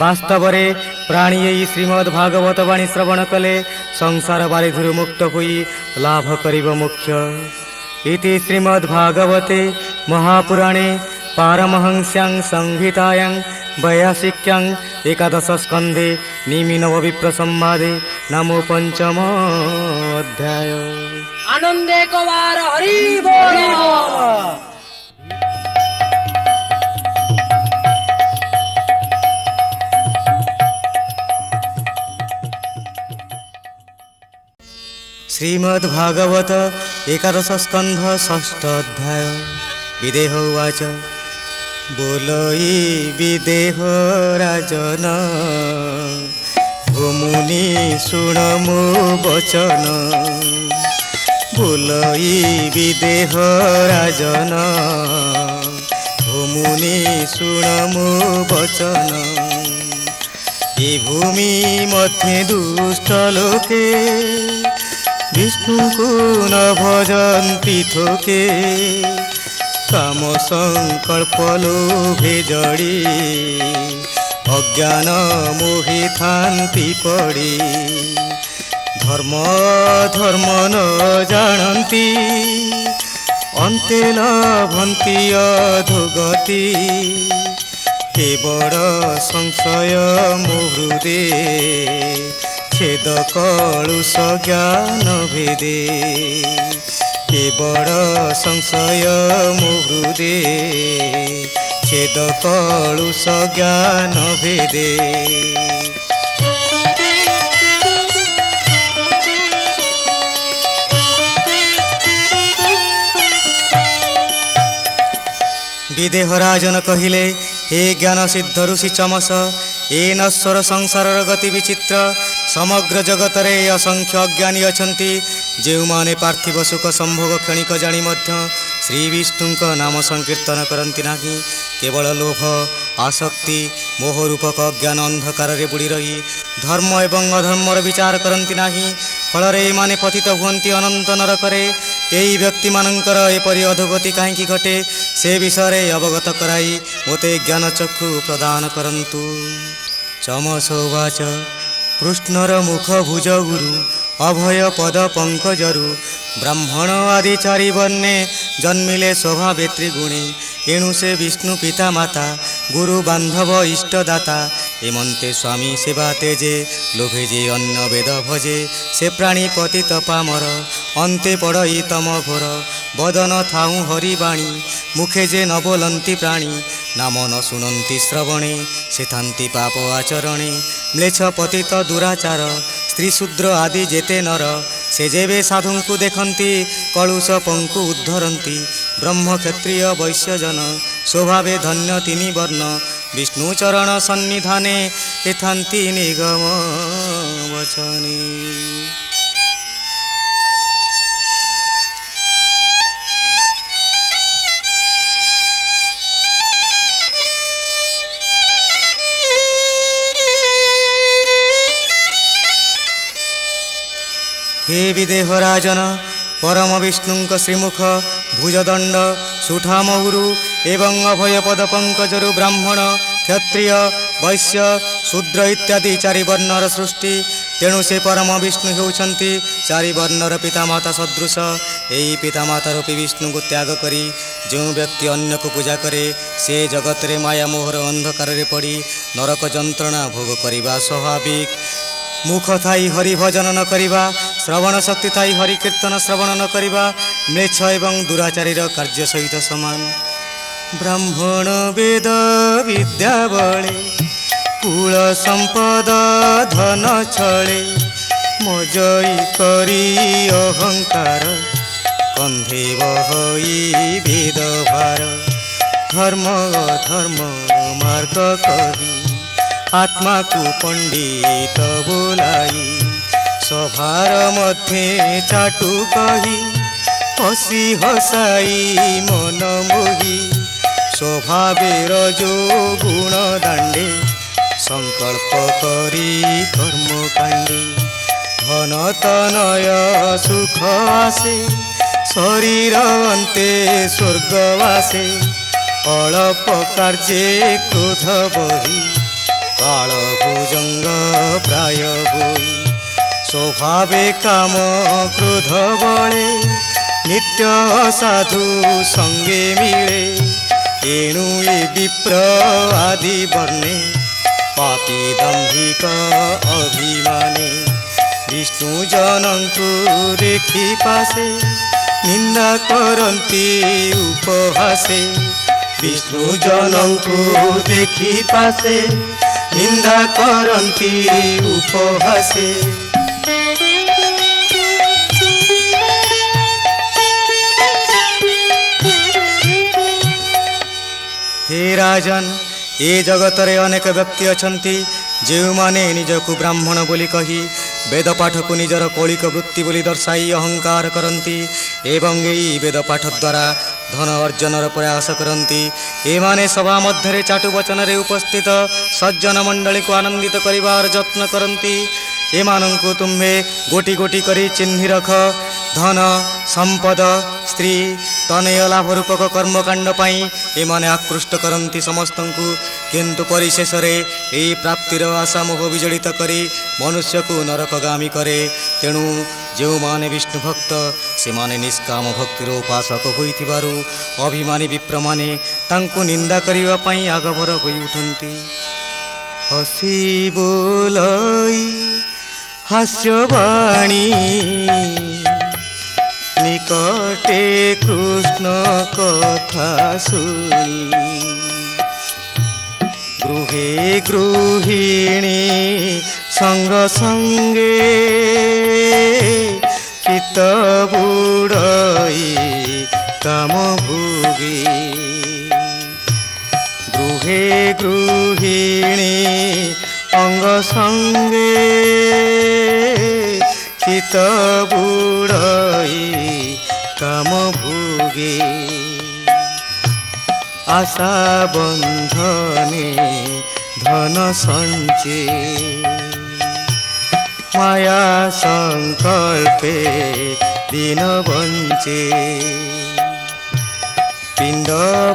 [SPEAKER 2] वास्तव रे प्राणी एही श्रीमद् भागवत वाणी श्रवण कले संसार बारिधुरु मुक्त होई लाभ करिबो मोक्ष। इति श्रीमद् भागवते महापुराणे पारमहंस्यां संहितायां 82 एकादश स्कंधे निमिनव विप्र संवादे नामो पंचम अध्याय।
[SPEAKER 1] आनंदे कुमार हरि बोल।
[SPEAKER 2] श्रीमद् भागवत एकादश स्कंध षष्ठ अध्याय। विदेह उवाच बोलई विदेह राजन मुनि शुण मो वचन। बोलई विदेह राजन मुनि शुण मो वचन। ए भूमि मध्य दुष्ट लोके विष्णु को न भजन्ति थोके। काम संकल्प लोभे जड़ी अज्ञान मोहि थान्ति पड़ी। धर्म धर्म न जानन्ति अन्ते लभन्ति अधोगति। କେବଳ ସଂଶୟ ମୋ ହୃଦେ ଛେଦ କଳୁଷ ଜ୍ଞାନ ଭେଦେ କେବଳ ସଂଶୟ ମୋ ହୃଦେ ଛେଦ କଳୁଷ ଜ୍ଞାନ ଭେଦେ विदेह राजन कहिले हे ज्ञान सिद्ध ऋषि चमस ए नश्वर संसारर गति विचित्र समग्र जगतरे असंख्य अज्ञानी अछंती जेउमाने पार्थिव सुख संभोग क्षणिक जानी मध्य श्री विष्णुंक नाम संकीर्तन करती नाही केवल लोभ आसक्ति मोहरूपक अज्ञान अंधकार बुड़ी रही धर्म एवं अधर्मर विचार करती नाही फलरे एमाने पतित हुअन्ति अनंत नरकरे एई व्यक्ति मानकर एपरि अधोगति काहींकि घटे से विषय अवगत कराई मोते ज्ञान चक्षु प्रदान करन्तु चमसोवाच कृष्णर मुख भुज गुरु अभय पद पंकजरु ब्राह्मण आदि चारि वर्णे जन्मिले शोभावेत्री गुणी एणु से विष्णु पिता माता गुरु बांधव इष्टदाता एमंते स्वामी सेवा तेजे लोभे जे अन्न वेद भजे से प्राणी पतित पामर अंते पड़ई तम घोर बदन थाऊ हरिबाणी मुखे जे न बोलंती प्राणी नाम न शुणंती श्रवणे से थांती पाप आचरणे म्लेच्छ पतित दुराचार स्त्री शूद्र आदि जेते नर से जेबे साधु को देखती कलुष पंकु उद्धरती ब्रह्म क्षत्रिय वैश्य जन स्वभावे धन्य तीनि वर्ण विष्णु चरण सन्निधाने एथांति निगम वचने। हे विदेह राजन परम विष्णुंक श्रीमुख भुजदंड सुठा महुरु एवं अभय पद पंकजरु ब्राह्मण क्षत्रिय वैश्य शूद्र इत्यादि चारि वर्णर सृष्टि तेणु से परम विष्णु होउछंती चारि वर्णर पितामाता सदृश एई पितामाता रूपी विष्णु को त्याग करी जो व्यक्ति अन्य को पूजा करे से जगत रे माया मोहर अंधकार रे पड़ी नरक जंत्रणा भोग करिबा स्वाभाविक मुख थाई हरि भजन न करिबा श्रवण शक्ति थाई हरि कीर्तन श्रवण न करिबा म्लेच्छ एवं दुराचारीर कार्य सहित समान ब्राह्मण वेद विद्या बळे कुल संपद धन छळे मजई करी अहंकार कंधे बहई वेद भार धर्म अधर्म मार्ग करी आत्मा को पंडित बोलाई सभार मध्य चाटू कही हसी हसाई मन मोही स्वभावेर जो गुण दांडे संकल्प करी कर्म कांडे धन तनय सुख आसे शरीर अंते स्वर्गवासे अल्प कार्ये क्रोध बही काल भुजंग प्राय बोई स्वभावे काम क्रोध बळे नित्य साधु संगे मिले एणु ए विप्र आदि वर्णे पापी दंभिक अभिमाने विष्णु जनंकु देखि पासे निंदा करंती उपहासे विष्णु जनंकु देखि पासे निंदा करंती उपहासे। हे राजन ए जगतरे अनेक व्यक्ति अछंती जेउमाने निजकु ब्राह्मण बोली कही वेद पाठ को निजर कौलिक वृत्ति बोली दर्शाई अहंकार करती एवं यही वेद पाठ द्वारा धन अर्जनर प्रयास करती एमाने सभा मध्य चाटु वचन रे उपस्थित सज्जन मंडली को आनंदित करिवार यत्न करती एमानंकु तुम्हे गोटी गोटी करी चिन्हि रख धन संपद ସ୍ତ୍ରୀ ତନୟ ଲାଭ ରୂପକ କର୍ମକାଣ୍ଡ ପାଇଁ ଏମାନେ ଆକୃଷ୍ଟ କରନ୍ତି ସମସ୍ତଙ୍କୁ, କିନ୍ତୁ ପରିଶେଷରେ ଏହି ପ୍ରାପ୍ତିର ଆଶା ମୋହ ବିଜଡ଼ିତ କରି ମନୁଷ୍ୟକୁ ନରକଗାମୀ କରେ। ତେଣୁ ଯେଉଁମାନେ ବିଷ୍ଣୁ ଭକ୍ତ ସେମାନେ ନିଷ୍କାମ ଭକ୍ତିର ଉପାସକ ହୋଇଥିବାରୁ ଅଭିମାନୀ ବିପ୍ରମାନେ ତାଙ୍କୁ ନିନ୍ଦା କରିବା ପାଇଁ ଆଗଭର ହୋଇ ଉଠନ୍ତି। ହସି ବୋଲଇ ହାସ୍ୟବାଣୀ ନିକଟେ କୃଷ୍ଣ କଥା ଶୁଣି, ଗୃହେ ଗୃହିଣୀ ସଙ୍ଗ ସଙ୍ଗେ ଚିତ ବୁଡ଼ଇ କାମ ଭୋଗୀ। গৃহে গৃহিণী অঙ্গ সঙ্গে চিত বুড়ই কাম ভোগে। আশা বন্ধনে ধন সঞ্চে মায়া সংকল্পে দিন বঞ্চে। পিণ্ড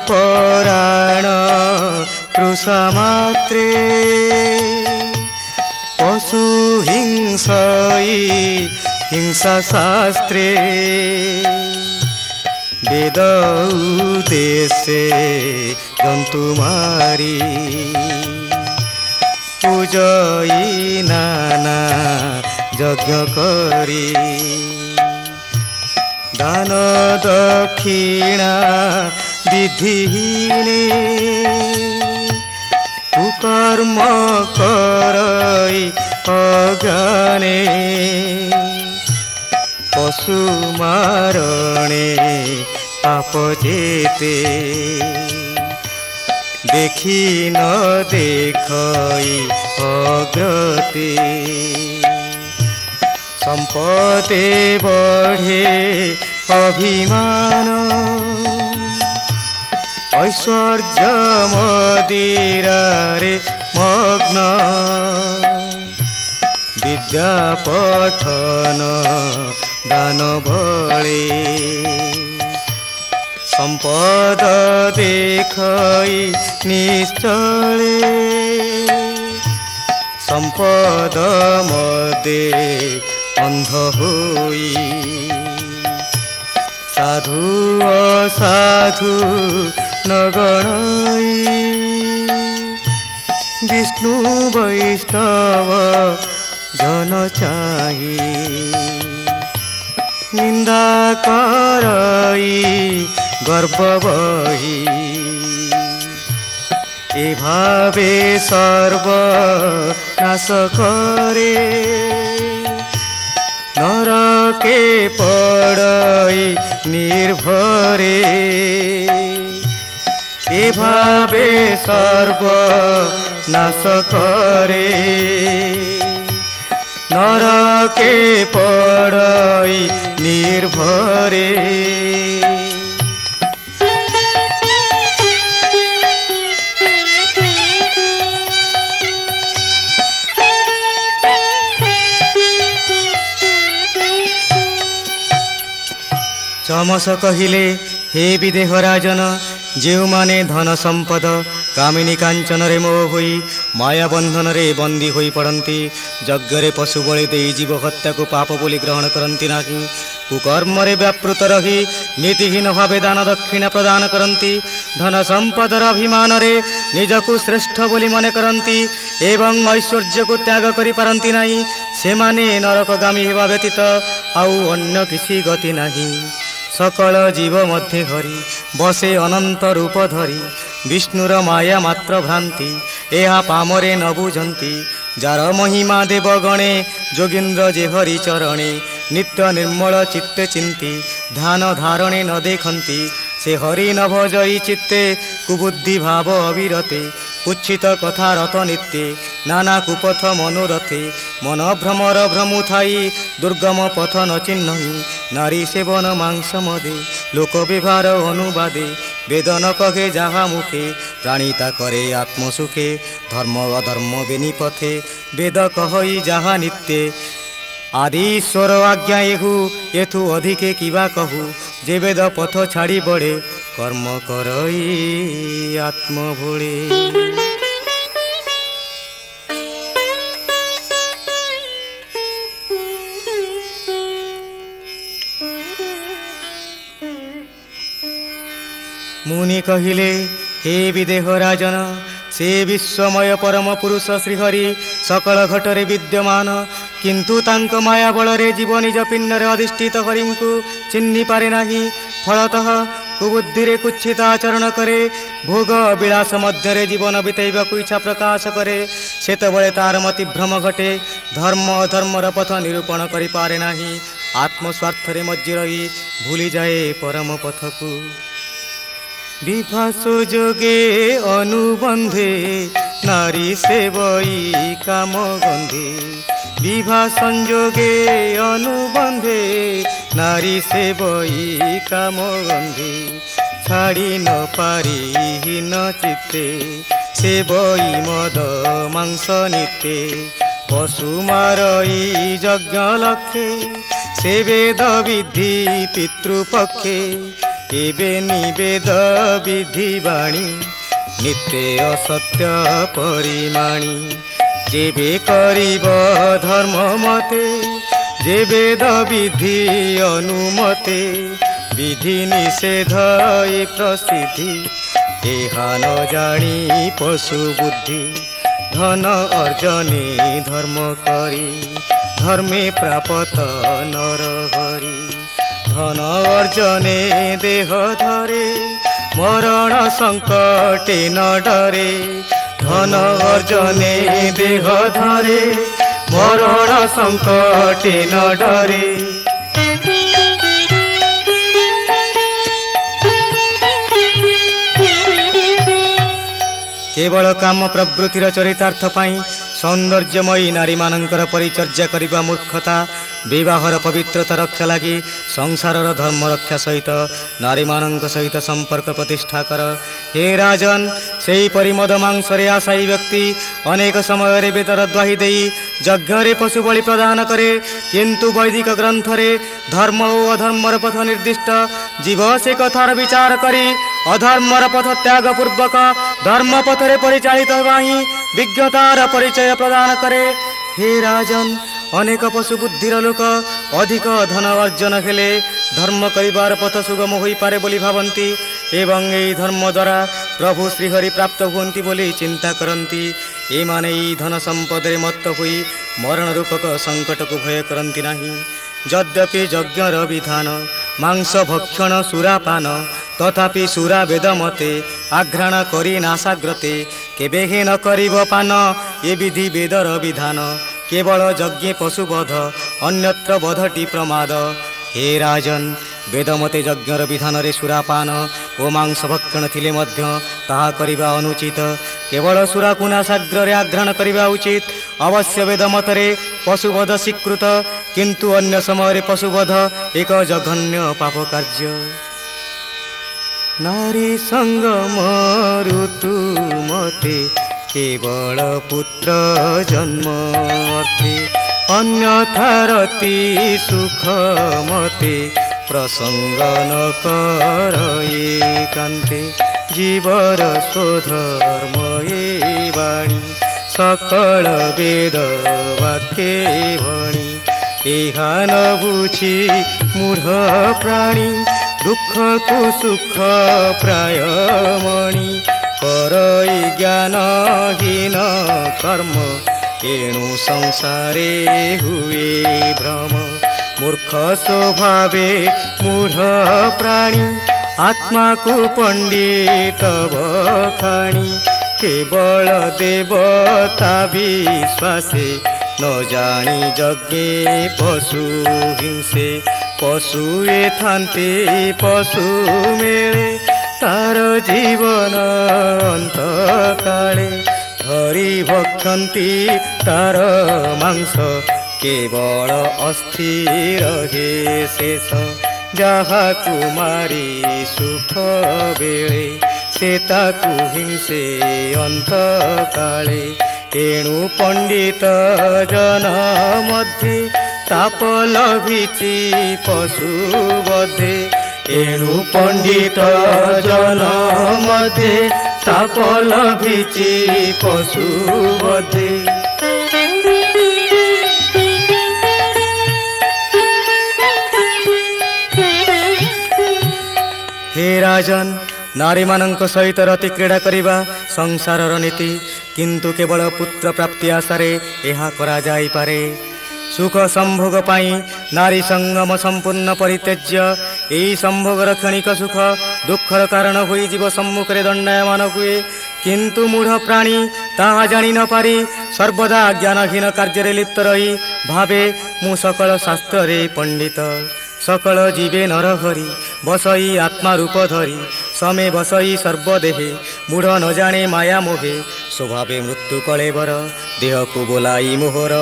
[SPEAKER 2] পরাণ তৃষা মাত্রে পশু হিংসাই হিংসা শাস্ত্রে। বেদ উদ্দেশ্যে জন্তু মারি পূজই নানা যজ্ঞ করি। দান দক্ষিণা বিধিহীনে কুকর্ম করই অজ্ঞানে। পশু মারণে পাপ যেতে দেখি ন দেখই অগ্রতে। সম্পদে বঢ়ে অভিমান ঐশ্বর্য মদিরারে মগ্ন। বিদ্যা পঠন দান বলে সম্পদ দেখই নিশ্চলে। সম্পদ মদে অন্ধ হই সাধু অসাধু নগণই। বিষ্ণু বৈষ্ণব জন চাহি নিন্দা করই গর্ব বহি। এভাবে সর্ব নাশ করে নরকে পড়ই নির্ভরে। এভাবে সর্ব নাশ করে নরকে পড়ই নির্ভরে। চমস কহিলে হে বিদেহ রাজন, ଯେଉଁମାନେ ଧନ ସମ୍ପଦ କାମିନୀ କାଞ୍ଚନରେ ମୋହ ହୋଇ ମାୟା ବନ୍ଧନରେ ବନ୍ଦୀ ହୋଇ ପଡ଼ନ୍ତି, ଯଜ୍ଞରେ ପଶୁ ବଳି ଦେଇ ଜୀବ ହତ୍ୟାକୁ ପାପ ବୋଲି ଗ୍ରହଣ କରନ୍ତି ନାହିଁ, କୁକର୍ମରେ ବ୍ୟାପୃତ ରହି ନୀତିହୀନ ଭାବେ ଦାନ ଦକ୍ଷିଣା ପ୍ରଦାନ କରନ୍ତି, ଧନ ସମ୍ପଦର ଅଭିମାନରେ ନିଜକୁ ଶ୍ରେଷ୍ଠ ବୋଲି ମନେ କରନ୍ତି ଏବଂ ଐଶ୍ୱର୍ଯ୍ୟକୁ ତ୍ୟାଗ କରିପାରନ୍ତି ନାହିଁ, ସେମାନେ ନରକଗାମୀ ହେବା ବ୍ୟତୀତ ଆଉ ଅନ୍ୟ କିଛି ଗତି ନାହିଁ। सकल जीव मध्य हरि बसे अनंत रूप धरी विष्णुर माया मात्र भ्रांति एहा पामरे न बुझंती जार महिमा देवगणे जोगींद्र जे हरि चरणे नित्य निर्मल चित्ते चिंती ध्यान धारणे न देखंती से हरि न भजई चित्ते कुबुद्धि भाव अविरते कुच्छित कथा रत नित्ये नाना कुपथ मनोरथे मन भ्रमर भ्रमु थाई दुर्गम पथ न चिन्हि नारी सेवन मांस मदे लोक व्यवहार अनुवादे वेद न कहे जहा मुखे प्राणिता करे आत्मसुखे धर्म अधर्म बेनिपथे वेद कहई जहा नित्ये आदि ईश्वर आज्ञा एहु एथु अधिके किबा कहू যে বেদ পথ ছাড়ি বড়ে কর্ম করই আত্মভোড়ে। मुनि कहिले हे विदेह राजन से विश्वमय परम पुरुष श्रीहरि सकल घटरे विद्यमान किंतु तांक माया बलरे जीव निज पिंडरे अधिष्ठित हरि को चिन्हि पारे नाही। फलतः कुबुद्धि कुच्छित आचरण करे भोग विलास मध्य जीवन बिताइबाकु इच्छा प्रकाश करे सेतबळे तार मति भ्रम घटे धर्म अधर्मर पथ निरूपण करि पारे नाही। आत्मस्वार्थरे मज्जी रही भूली जाए परम पथकु। विभास जोगे अनुबंधे नारी सेवई काम गंधे विवाह संजोगे अनुबंधे नारी सेवई काम गंधे छाड़ी न पारी न चित्ते सेवई मद मांस निते पशु मारई यज्ञ लक्षे से वेद विधि पितृपक्षे एबे निवेद विधि बाणी नित्य असत्य परिमाणी जेबे करिब धर्म मते जे वेद विधि अनुमते विधि निषेध ए प्रसिद्धि एहा न जानी पशु बुद्धि धन अर्जने धर्म करी धर्मे प्राप्त नर हरि धन अर्जने देह धरे मरण संकटे न डरे धन अर्जने देह धरे मरण संकटे न डरे। केवल काम प्रवृत्तिर चरितार्थ पाई सौंदर्यमयी नारी मानकर परिचर्या करिबा मूर्खता विवाहर पवित्रता रक्षा लगी संसारर धर्म रक्षा सहित नारी मानक सहित संपर्क प्रतिष्ठा कर। हे राजन सेही परिमद मांसरे आशायी व्यक्ति अनेक समय वेदर द्वाही देई यज्ञरे पशु बलि प्रदान करे किंतु वैदिक ग्रंथरे धर्म और अधर्मर पथ निर्दिष्ट जीव से कथार विचार करी अधर्मर पथ त्याग पूर्वक धर्म पथरे परिचालित होवाही विज्ञतार परिचय प्रदान करे। हे राजन अनेक पशु बुद्धिर लोक अधिक धन अर्जन हेले धर्म करिबार पथ सुगम होई पारे बोली भावंती एवं एई धर्म द्वारा प्रभु श्रीहरि प्राप्त हुअन्ति बोली चिंता करती। एमाने एई धन संपदरे मत्त होई मरण रूपक संकट को भय करती नहीं। यद्यपि यज्ञर विधान मांस भक्षण सुरापान तथापि सुरा वेद मते आघ्राण करी नाशाग्रते केबे हे न करिब पान ए विधि वेदर विधान केवल यज्ञ पशुबध अन्यत्र बधटी प्रमाद। हे राजन वेदमते यज्ञर विधान रे सुरापान ओ मांस भक्षण थिले मध्य ताहा करिबा अनुचित केवल सुराकु नाशाग्र रे आघ्राण करिबा उचित। अवश्य वेदमतरे पशुबध स्वीकृत किंतु अन्य समय पशुबध एक जघन्य पाप कार्य। नारी संगम ऋतु मते केवल पुत्र जन्म अर्थे अन्यथा रति सुख मते प्रसंग न कर एकान्ते जीवर स्वधर्म ए वाणी सकल वेद वाक्ये भणी एहा न बुझी मूढ़ प्राणी दुख को सुख प्राय मणि करई ज्ञानहीन कर्म एणु संसारे हुए भ्रम मूर्ख स्वभावे मूढ़ प्राणी आत्मा को पंडित बखाणी केवल देवता विश्वासे न जानी यज्ञे पशु हिंसे पशुए थान्ते पशु मेले तार जीवन अंत काले धरी भक्षन्ति तार मांस केवल अस्थिर हे शेष जहा कुमारी सुख बेले से ताकु हिंसे अंत काले एणु पंडित जन मध्ये ताप लभिछि पशु बधे ଏଣୁ ପଣ୍ଡିତ ଜନ ମଧ୍ୟେ ତାପ ଲଭିଛି ପଶୁ ବଧେ। हे राजन, नारीମାନଙ୍କ ସହିତ ରତି କ୍ରୀଡ଼ା କରିବା ସଂସାରର ନୀତି, କିନ୍ତୁ କେବଳ ପୁତ୍ର ପ୍ରାପ୍ତି ଆଶାରେ ଏହା କରାଯାଇପାରେ। ସୁଖ ସମ୍ଭୋଗ ପାଇଁ ନାରୀ ସଙ୍ଗମ ସମ୍ପୂର୍ଣ୍ଣ ପରିତ୍ୟଜ୍ୟ। ଏହି ସମ୍ଭୋଗର କ୍ଷଣିକ ସୁଖ ଦୁଃଖର କାରଣ ହୋଇ ଜୀବ ସମ୍ମୁଖରେ ଦଣ୍ଡାୟମାନ ହୁଏ, କିନ୍ତୁ ମୂଢ଼ ପ୍ରାଣୀ ତାହା ଜାଣି ନ ପାରି ସର୍ବଦା ଜ୍ଞାନହୀନ କାର୍ଯ୍ୟରେ ଲିପ୍ତ ରହି ଭାବେ ମୁଁ ସକଳ ଶାସ୍ତ୍ରରେ ପଣ୍ଡିତ। सकल जीवे नर हरि बसई आत्मा रूप धरी समे बसई सर्वदेहे मूढ़ न जाने माया मोहे स्वभावे मृत्यु कलेबर देह को बोलाई मोहर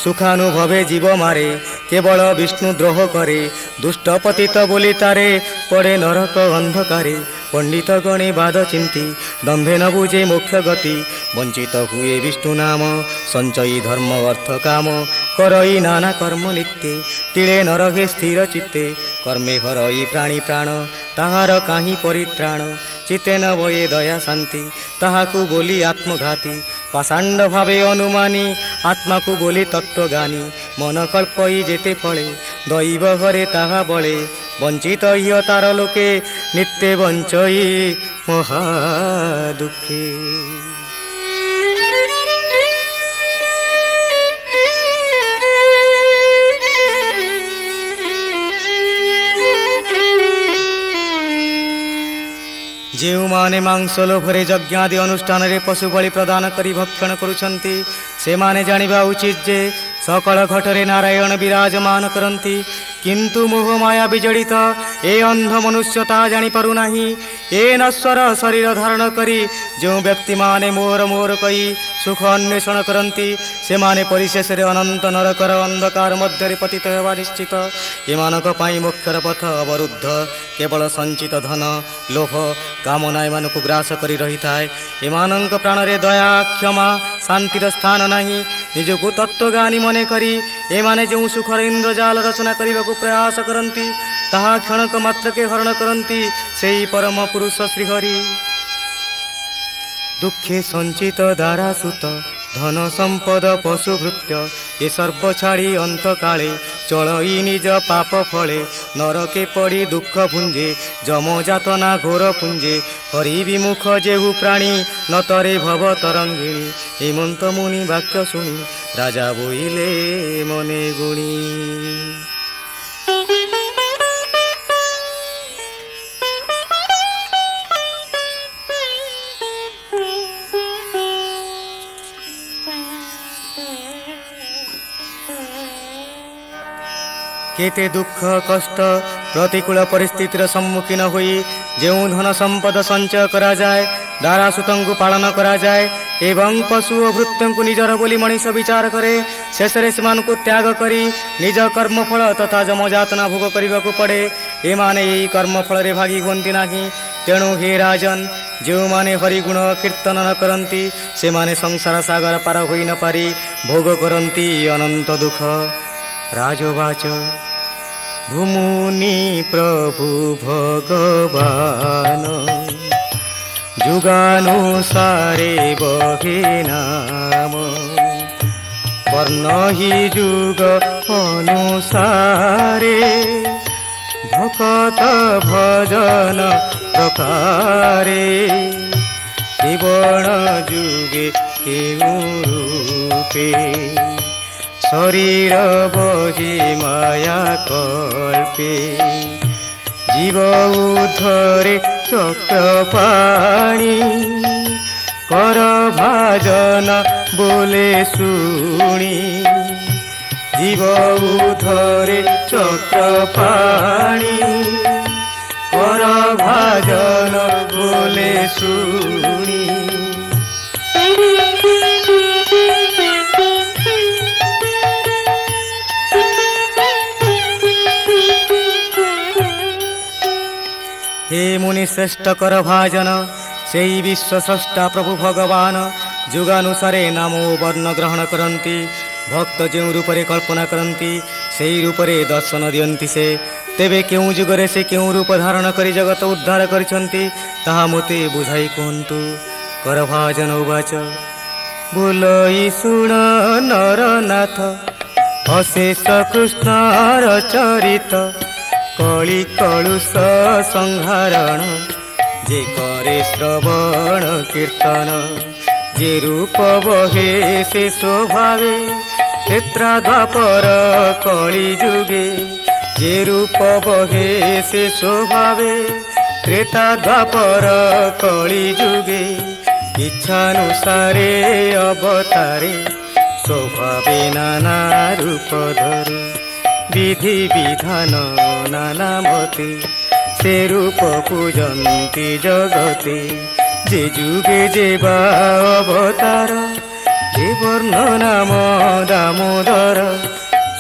[SPEAKER 2] सुखानुभवे जीव मारे केवल विष्णु द्रोह करे दुष्ट पतित बोली तारे पड़े नरक अंधकारे पंडित गणे बाद चिंती दंभे न बुझे मोक्ष गति वंचित हुए विष्णु नाम संचयी धर्म अर्थ काम करई नाना कर्म नित्य तिले न रहे स्थिर चित्ते कर्मे हरई प्राणी प्राण ताहार काहीं परित्राण चित्ते न भये दया शांति ताहाकु बोली आत्मघाती पाषाण्ड भावे अनुमानी आत्मा को बोली तत्वज्ञानी मन कल्पई जेते फले दैव घरे ताहा बले वंचित हिय तार लोके नित्य वंचई महादुखे। ଯେଉଁମାନେ ମାଂସ ଲୋଭରେ ଯଜ୍ଞାଦି ଅନୁଷ୍ଠାନରେ ପଶୁ ବଳି ପ୍ରଦାନ କରି ଭକ୍ଷଣ କରୁଛନ୍ତି ସେମାନେ ଜାଣିବା ଉଚିତ ଯେ ସକଳ ଘଟରେ ନାରାୟଣ ବିରାଜମାନ କରନ୍ତି କିନ୍ତୁ ମୋହ ମାୟା ବିଜଡ଼ିତ ଏ ଅନ୍ଧ ମନୁଷ୍ୟ ତାହା ଜାଣିପାରୁନାହିଁ। ଏ ନଶ୍ୱର ଶରୀର ଧାରଣ କରି ଯେଉଁ ବ୍ୟକ୍ତିମାନେ ମୋହର ମୋହର କହି ସୁଖ ଅନ୍ୱେଷଣ କରନ୍ତି ସେମାନେ ପରିଶେଷରେ ଅନନ୍ତ ନରକର ଅନ୍ଧକାର ମଧ୍ୟରେ ପତିତ ହେବା ନିଶ୍ଚିତ। ଏମାନଙ୍କ ପାଇଁ ମୋକ୍ଷର ପଥ ଅବରୁଦ୍ଧ କେବଳ ସଞ୍ଚିତ ଧନ ଲୋଭ କାମନା ଏମାନଙ୍କୁ ଗ୍ରାସ କରି ରହିଥାଏ। ଏମାନଙ୍କ ପ୍ରାଣରେ ଦୟା କ୍ଷମା ଶାନ୍ତିର ସ୍ଥାନ ନାହିଁ। ନିଜକୁ ତତ୍ତ୍ୱଜ୍ଞାନୀ ମନେ କରି ଏମାନେ ଯେଉଁ ସୁଖର ଇନ୍ଦ୍ରଜାଲ ରଚନା କରିବାକୁ ପ୍ରୟାସ କରନ୍ତି ତାହା କ୍ଷଣକ ମାତ୍ରକେ ହରଣ କରନ୍ତି ସେହି ପରମ ପୁରୁଷ ଶ୍ରୀହରି। ଦୁଃଖେ ସଞ୍ଚିତ ଦାରାସୁତ ଧନ ସମ୍ପଦ ପଶୁଭୃତ୍ୟ ଏ ସର୍ବ ଛାଡ଼ି ଅନ୍ତକାଳେ ଚଳଇ ନିଜ ପାପ ଫଳେ ନରକେ ପଡ଼ି ଦୁଃଖ ଭୁଞ୍ଜେ ଯମଯାତନା ଘୋର ପୁଞ୍ଜେ ହରି ବିମୁଖ ଯେହୁ ପ୍ରାଣୀ ନତରେ ଭବ ତରଙ୍ଗିଣୀ। ହେମନ୍ତ ମୁନି ବାକ୍ୟ ଶୁଣି ରାଜା ବୋଇଲେ ମନେ ଗୁଣି। केते दुख कष्ट प्रतिकूल परिस्थितिर सम्मुखीन होई जेउ धन संपद संचय करा जाए दारासुतंकु पालन करा जाए एवं पशु और भृत्यंकु निजर बोली मनीष विचार करे शेषरे सेमानकु त्याग करी निज कर्मफल तथा जमजातना भोग करने पड़े। एमाने यही कर्मफल रे भागी हुअन्ति नाही। तेणु हे राजन जो माने हरिगुण कीर्तन न करती से माने संसार सागर पार होई न पारी भोग करती अनंत दुख। राजवाच भूमुनि प्रभु भगवान जुगानुसारे बहे नाम वर्ण ही जुग अनुसारे भक्त भजन प्रकारे त्रिवर्ण जुगे केउ रूपे शरीर बही माया कल्पे जीव उद्धरे चक्रपाणी कर भाजन बोले शुणी जीव उद्धरे चक्रपाणी कर भाजन बोले शुणी। हे मुनि श्रेष्ठ कर भाजन से विश्व स्रष्टा प्रभु भगवान जुगानुसारे नाम वर्ण ग्रहण करती भक्त जो रूपरे कल्पना करती से रूपरे दर्शन दियंती से ତେବେ କେଉଁ ଯୁଗରେ ସେ କେଉଁ ରୂପ ଧାରଣ କରି ଜଗତ ଉଦ୍ଧାର କରିଛନ୍ତି ତାହା ମୋତେ ବୁଝାଇ କୁହନ୍ତୁ। କରଭାଜନ ଉବାଚ ବୁଲଇ ଶୁଣ ନରନାଥ ଅଶେଷ କୃଷ୍ଣର ଚରିତ କଳି କଳୁଷ ସଂହାରଣ ଯେ କରେ ଶ୍ରବଣ କୀର୍ତ୍ତନ ଯେ ରୂପ ବହେ ସେ ସ୍ୱଭାବେ କ୍ଷେତ୍ରା ଦ୍ୱାପର କଳି ଯୁগে ଯେ ରୂପ ବହେ ସେ ସ୍ୱଭାବେ ତ୍ରେତା ଦ୍ୱାପର କଳି ଯୁগে ইচ্ছানুসারে অবতারে স্বভাবে নানা রূপ ধরে বিধি বিধান নানা মতে সে রূপ পূজন্তি জগতে যে যুগে যে বা অবতার যে বর্ণ নাম দামোদর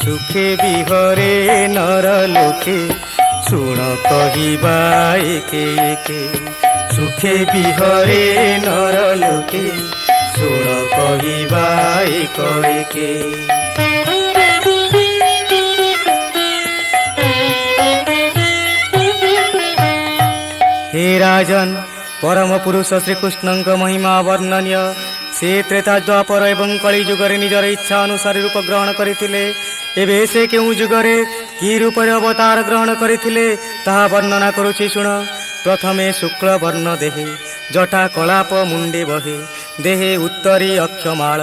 [SPEAKER 2] সুখে বিহরে নর লোকে শুণ কহিবা একে একে সুখে বিহরে নর লোকে শুণ কহিবা এক একে। হে রাজন পরম পুরুষ শ্রীকৃষ্ণଙ୍କ ମହିମା ବର୍ଣ୍ଣନୀୟ ସେ ତ୍ରେତା ଦ୍ୱାପର ଏବଂ କଳି ଯୁଗରେ ନିଜର ଇଚ୍ଛା ଅନୁସାରେ ରୂପ ଗ୍ରହଣ କରିଥିଲେ। ଏବେ ସେ କେଉଁ ଯୁଗରେ କି ରୂପରେ ଅବତାର ଗ୍ରହଣ କରିଥିଲେ ତାହା ବର୍ଣ୍ଣନା କରୁଛି ଶୁଣ। ପ୍ରଥମେ ଶୁକ୍ଳ ବର୍ଣ୍ଣ ଦେହେ ଜଟା କଳାପ ମୁଣ୍ଡେ ବହେ ଦେହେ ଉତ୍ତରୀ ଅକ୍ଷମାଳ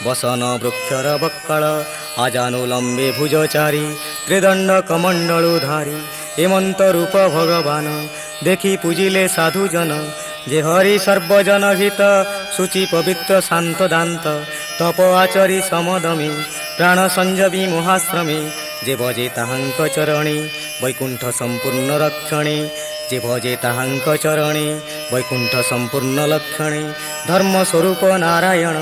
[SPEAKER 2] ବସନ ବୃକ୍ଷର ବକ୍କଳ ଆଜାନୁଲମ୍ବେ ଭୁଜଚାରୀ ତ୍ରିଦଣ୍ଡ କମଣ୍ଡଳୁ ଧାରୀ ଏମନ୍ତ ରୂପ ଭଗବାନ ଦେଖି ପୂଜିଲେ ସାଧୁଜନ ଯେ ହରି ସର୍ବଜନ ହିତ ସୂଚି ପବିତ୍ର ଶାନ୍ତ ଦାନ୍ତ ତପ ଆଚରି ସମଦମେ ପ୍ରାଣ ସଞ୍ଜବି ମହାଶ୍ରମେ ଯେ ଭଜେ ତାହାଙ୍କ ଚରଣେ ବୈକୁଣ୍ଠ ସମ୍ପୂର୍ଣ୍ଣ ରକ୍ଷଣେ ଯେ ଭଜେ ତାହାଙ୍କ ଚରଣେ ବୈକୁଣ୍ଠ ସମ୍ପୂର୍ଣ୍ଣ ଲକ୍ଷଣେ ଧର୍ମ ସ୍ୱରୂପ ନାରାୟଣ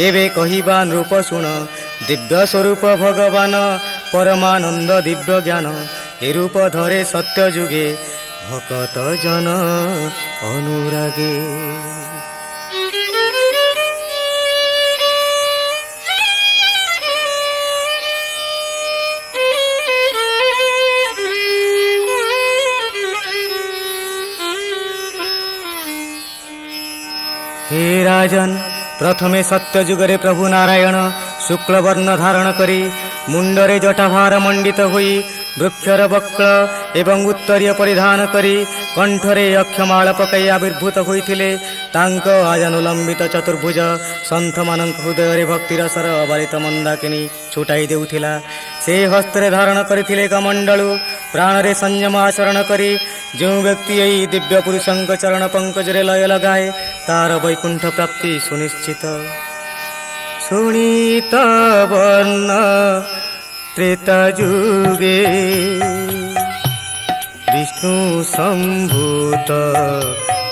[SPEAKER 2] ଏବେ କହିବା ନୃପ ଶୁଣ ଦିବ୍ୟ ସ୍ୱରୂପ ଭଗବାନ ପରମାନନ୍ଦ ଦିବ୍ୟ ଜ୍ଞାନ ଏ ରୂପ ଧରେ ସତ୍ୟ ଯୁଗେ ଭକତ ଜନ ଅନୁରାଗେ। হে রাজন প্রথমে সত্য যুগরে প্রভু নারায়ণ শুক্লবর্ণ ধারণ করে মুন্ডরে জটাভার মণ্ডিত হয়ে বৃক্ষর বক্র এবং উত্তরীয় পরিধান করে কণ্ঠরে অক্ষমাଳ পকাই আবির্ভূত হয়েছিলে। ତାଙ୍କ ଆଜାନୁଲମ୍ବିତ ଚତୁର୍ଭୁଜ ସନ୍ଥମାନଙ୍କ ହୃଦୟରେ ଭକ୍ତିରସର ଅବାରିତ ମନ୍ଦାକିନୀ ଛୁଟାଇ ଦେଉଥିଲା। ସେ ହସ୍ତରେ ଧାରଣ କରିଥିଲେ କମଣ୍ଡଳୁ ପ୍ରାଣରେ ସଂଯମ ଆଚରଣ କରି ଯେଉଁ ବ୍ୟକ୍ତି ଏହି ଦିବ୍ୟ ପୁରୁଷଙ୍କ ଚରଣ ପଙ୍କଜରେ ଲୟ ଲଗାଏ ତାର ବୈକୁଣ୍ଠ ପ୍ରାପ୍ତି ସୁନିଶ୍ଚିତ। ଶୁଣିତ ବର୍ଣ୍ଣ ତ୍ରେତା ଯୁଗେ ବିଷ୍ଣୁ ସମ୍ଭୂତ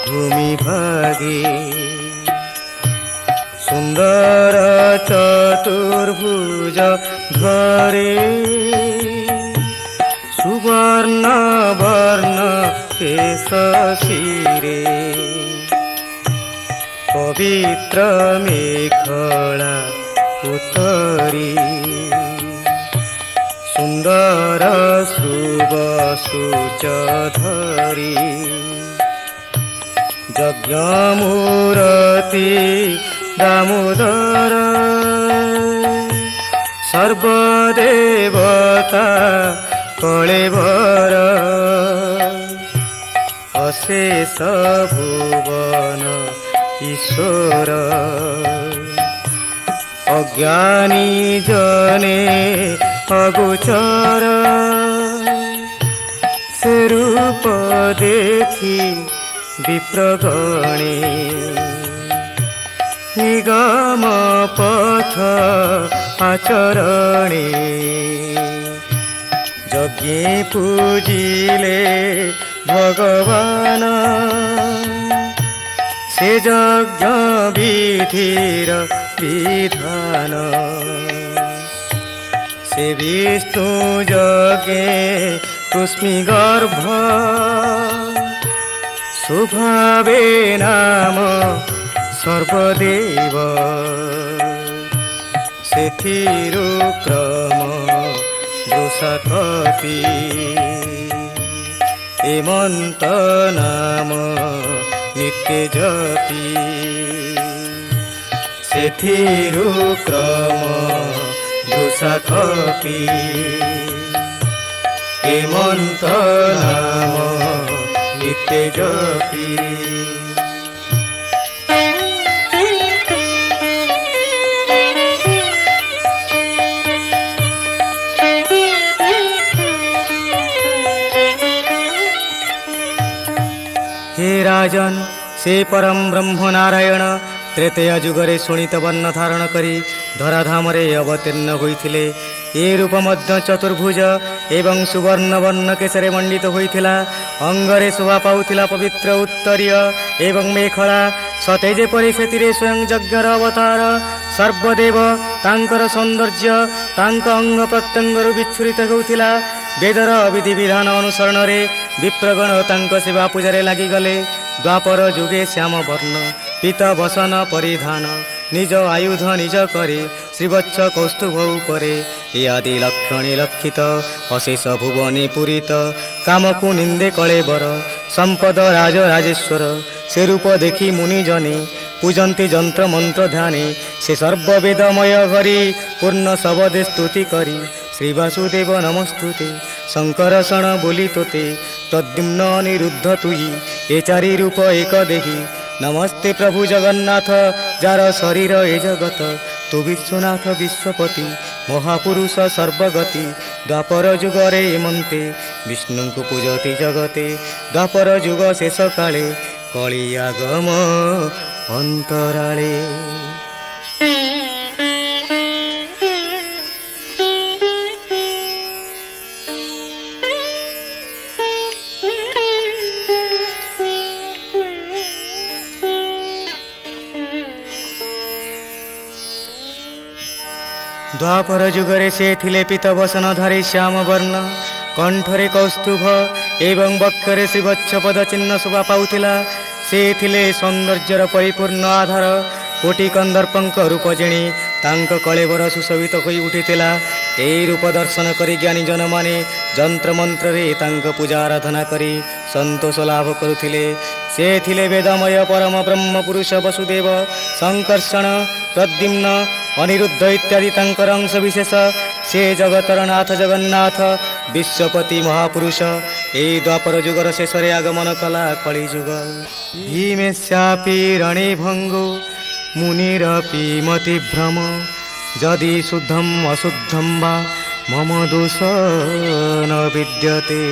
[SPEAKER 2] ভূমি ভাগে সুন্দর চতুর্ভুজ ধরে সুবর্ণ বর্ণ কেশ শিরে পবিত্র মেখলা উতরি সুন্দর শুভ সূচ ধরি যজ্ঞমূরতি দামোদর সর্বদেবতা কলেবর অশেষ ভুবন ঈশ্বর অজ্ঞানী জনে অগোচর সে রূপ দেখি বিপ্রগণে নিগম পথ আচরণে যজ্ঞে পূজিলে ভগবান সে যজ্ঞ বিধির বিধান সে বিষ্ণু যজ্ঞে কুস্মি গর্ভ সুভাবে নাম সর্বদেব সেথিরু ক্রম বৃষাকপি। हेमंत नाम नित्य जपी सेथिरु क्रम दोषा कपी हेमंत नाम नित्य जपी। हे राजन से परम ब्रह्म नारायण त्रेतया जुगरे शोणित वर्ण धारण करी धराधामरे अवतीर्ण होइथिले। ए रूप मध्य चतुर्भुज एवं सुवर्ण वर्ण केशरे मंडित होइथिला। अंगरे शोभा पाउथिला पवित्र उत्तरीय एवं मेखला सते जेपरि सेतिरे स्वयं यज्ञर अवतार। सर्वदेव तांकर सौंदर्य तांक अंग प्रत्यंगरु विच्छुरित होउथिला। वेदर विधि विधान अनुसरण रे विप्रगण तांक सेवा पूजारे लागिगले। द्वापर जुगे श्याम वर्ण पीत बसन परिधान निज आयुध निज करे श्रीवत्स कौस्तुभ उपरे। ए आदि लक्षणे लक्षित अशेष भुवने पूरित कामकु निंदे कलेबर संपद राज राजेश्वर। से रूप देखी मुनि जने पूजन्ति जंत्र मंत्र ध्याने। से सर्ववेदमय हरि पूर्ण शबदे स्तुति करी। श्री वासुदेव नमस्तुते शंकर शरण बोली तोते तद्युम्न अनिरुद्ध तुई। ए चारि रूप एक देही नमस्ते प्रभु जगन्नाथ जार शरीर ए जगत। तु विश्वनाथ विश्वपति महापुरुष सर्वगति। द्वापर जुगरे एमन्ते विष्णु को पूजति जगते। द्वापर जुग शेष काले कଳି आगम अंतराले। द्वापर जुगरे से थिले पीत बसन धारी श्याम वर्ण कंठरे कौस्तुभ एवं वक्षरे श्रीवत्स पद चिन्ह शोभा पाउथिला। से थिले सौंदर्यर परिपूर्ण आधार कोटि कंदर्पंक रूप जेणी तांक कलेबर सुशोभित होई उठिथिला। एई रूप दर्शन करी ज्ञानी जन माने जंत्र मंत्र रे तांक पूजा आराधना करी संतोष लाभ करुथिले। से थिले वेदमय परम ब्रह्म पुरुष वसुदेव संकर्षण प्रद्युम्न अनिरुद्ध इत्यादि तांकर अंश विशेष। से जगतर नाथ जगन्नाथ विश्वपति महापुरुष। ए द्वापर जुगर शेषरे आगमन कला कଳି जुग। भीमेशापि रणे भंगो मुनिरपि मति भ्रम यदि शुद्धम अशुद्धम वा मम दोष न विद्यते।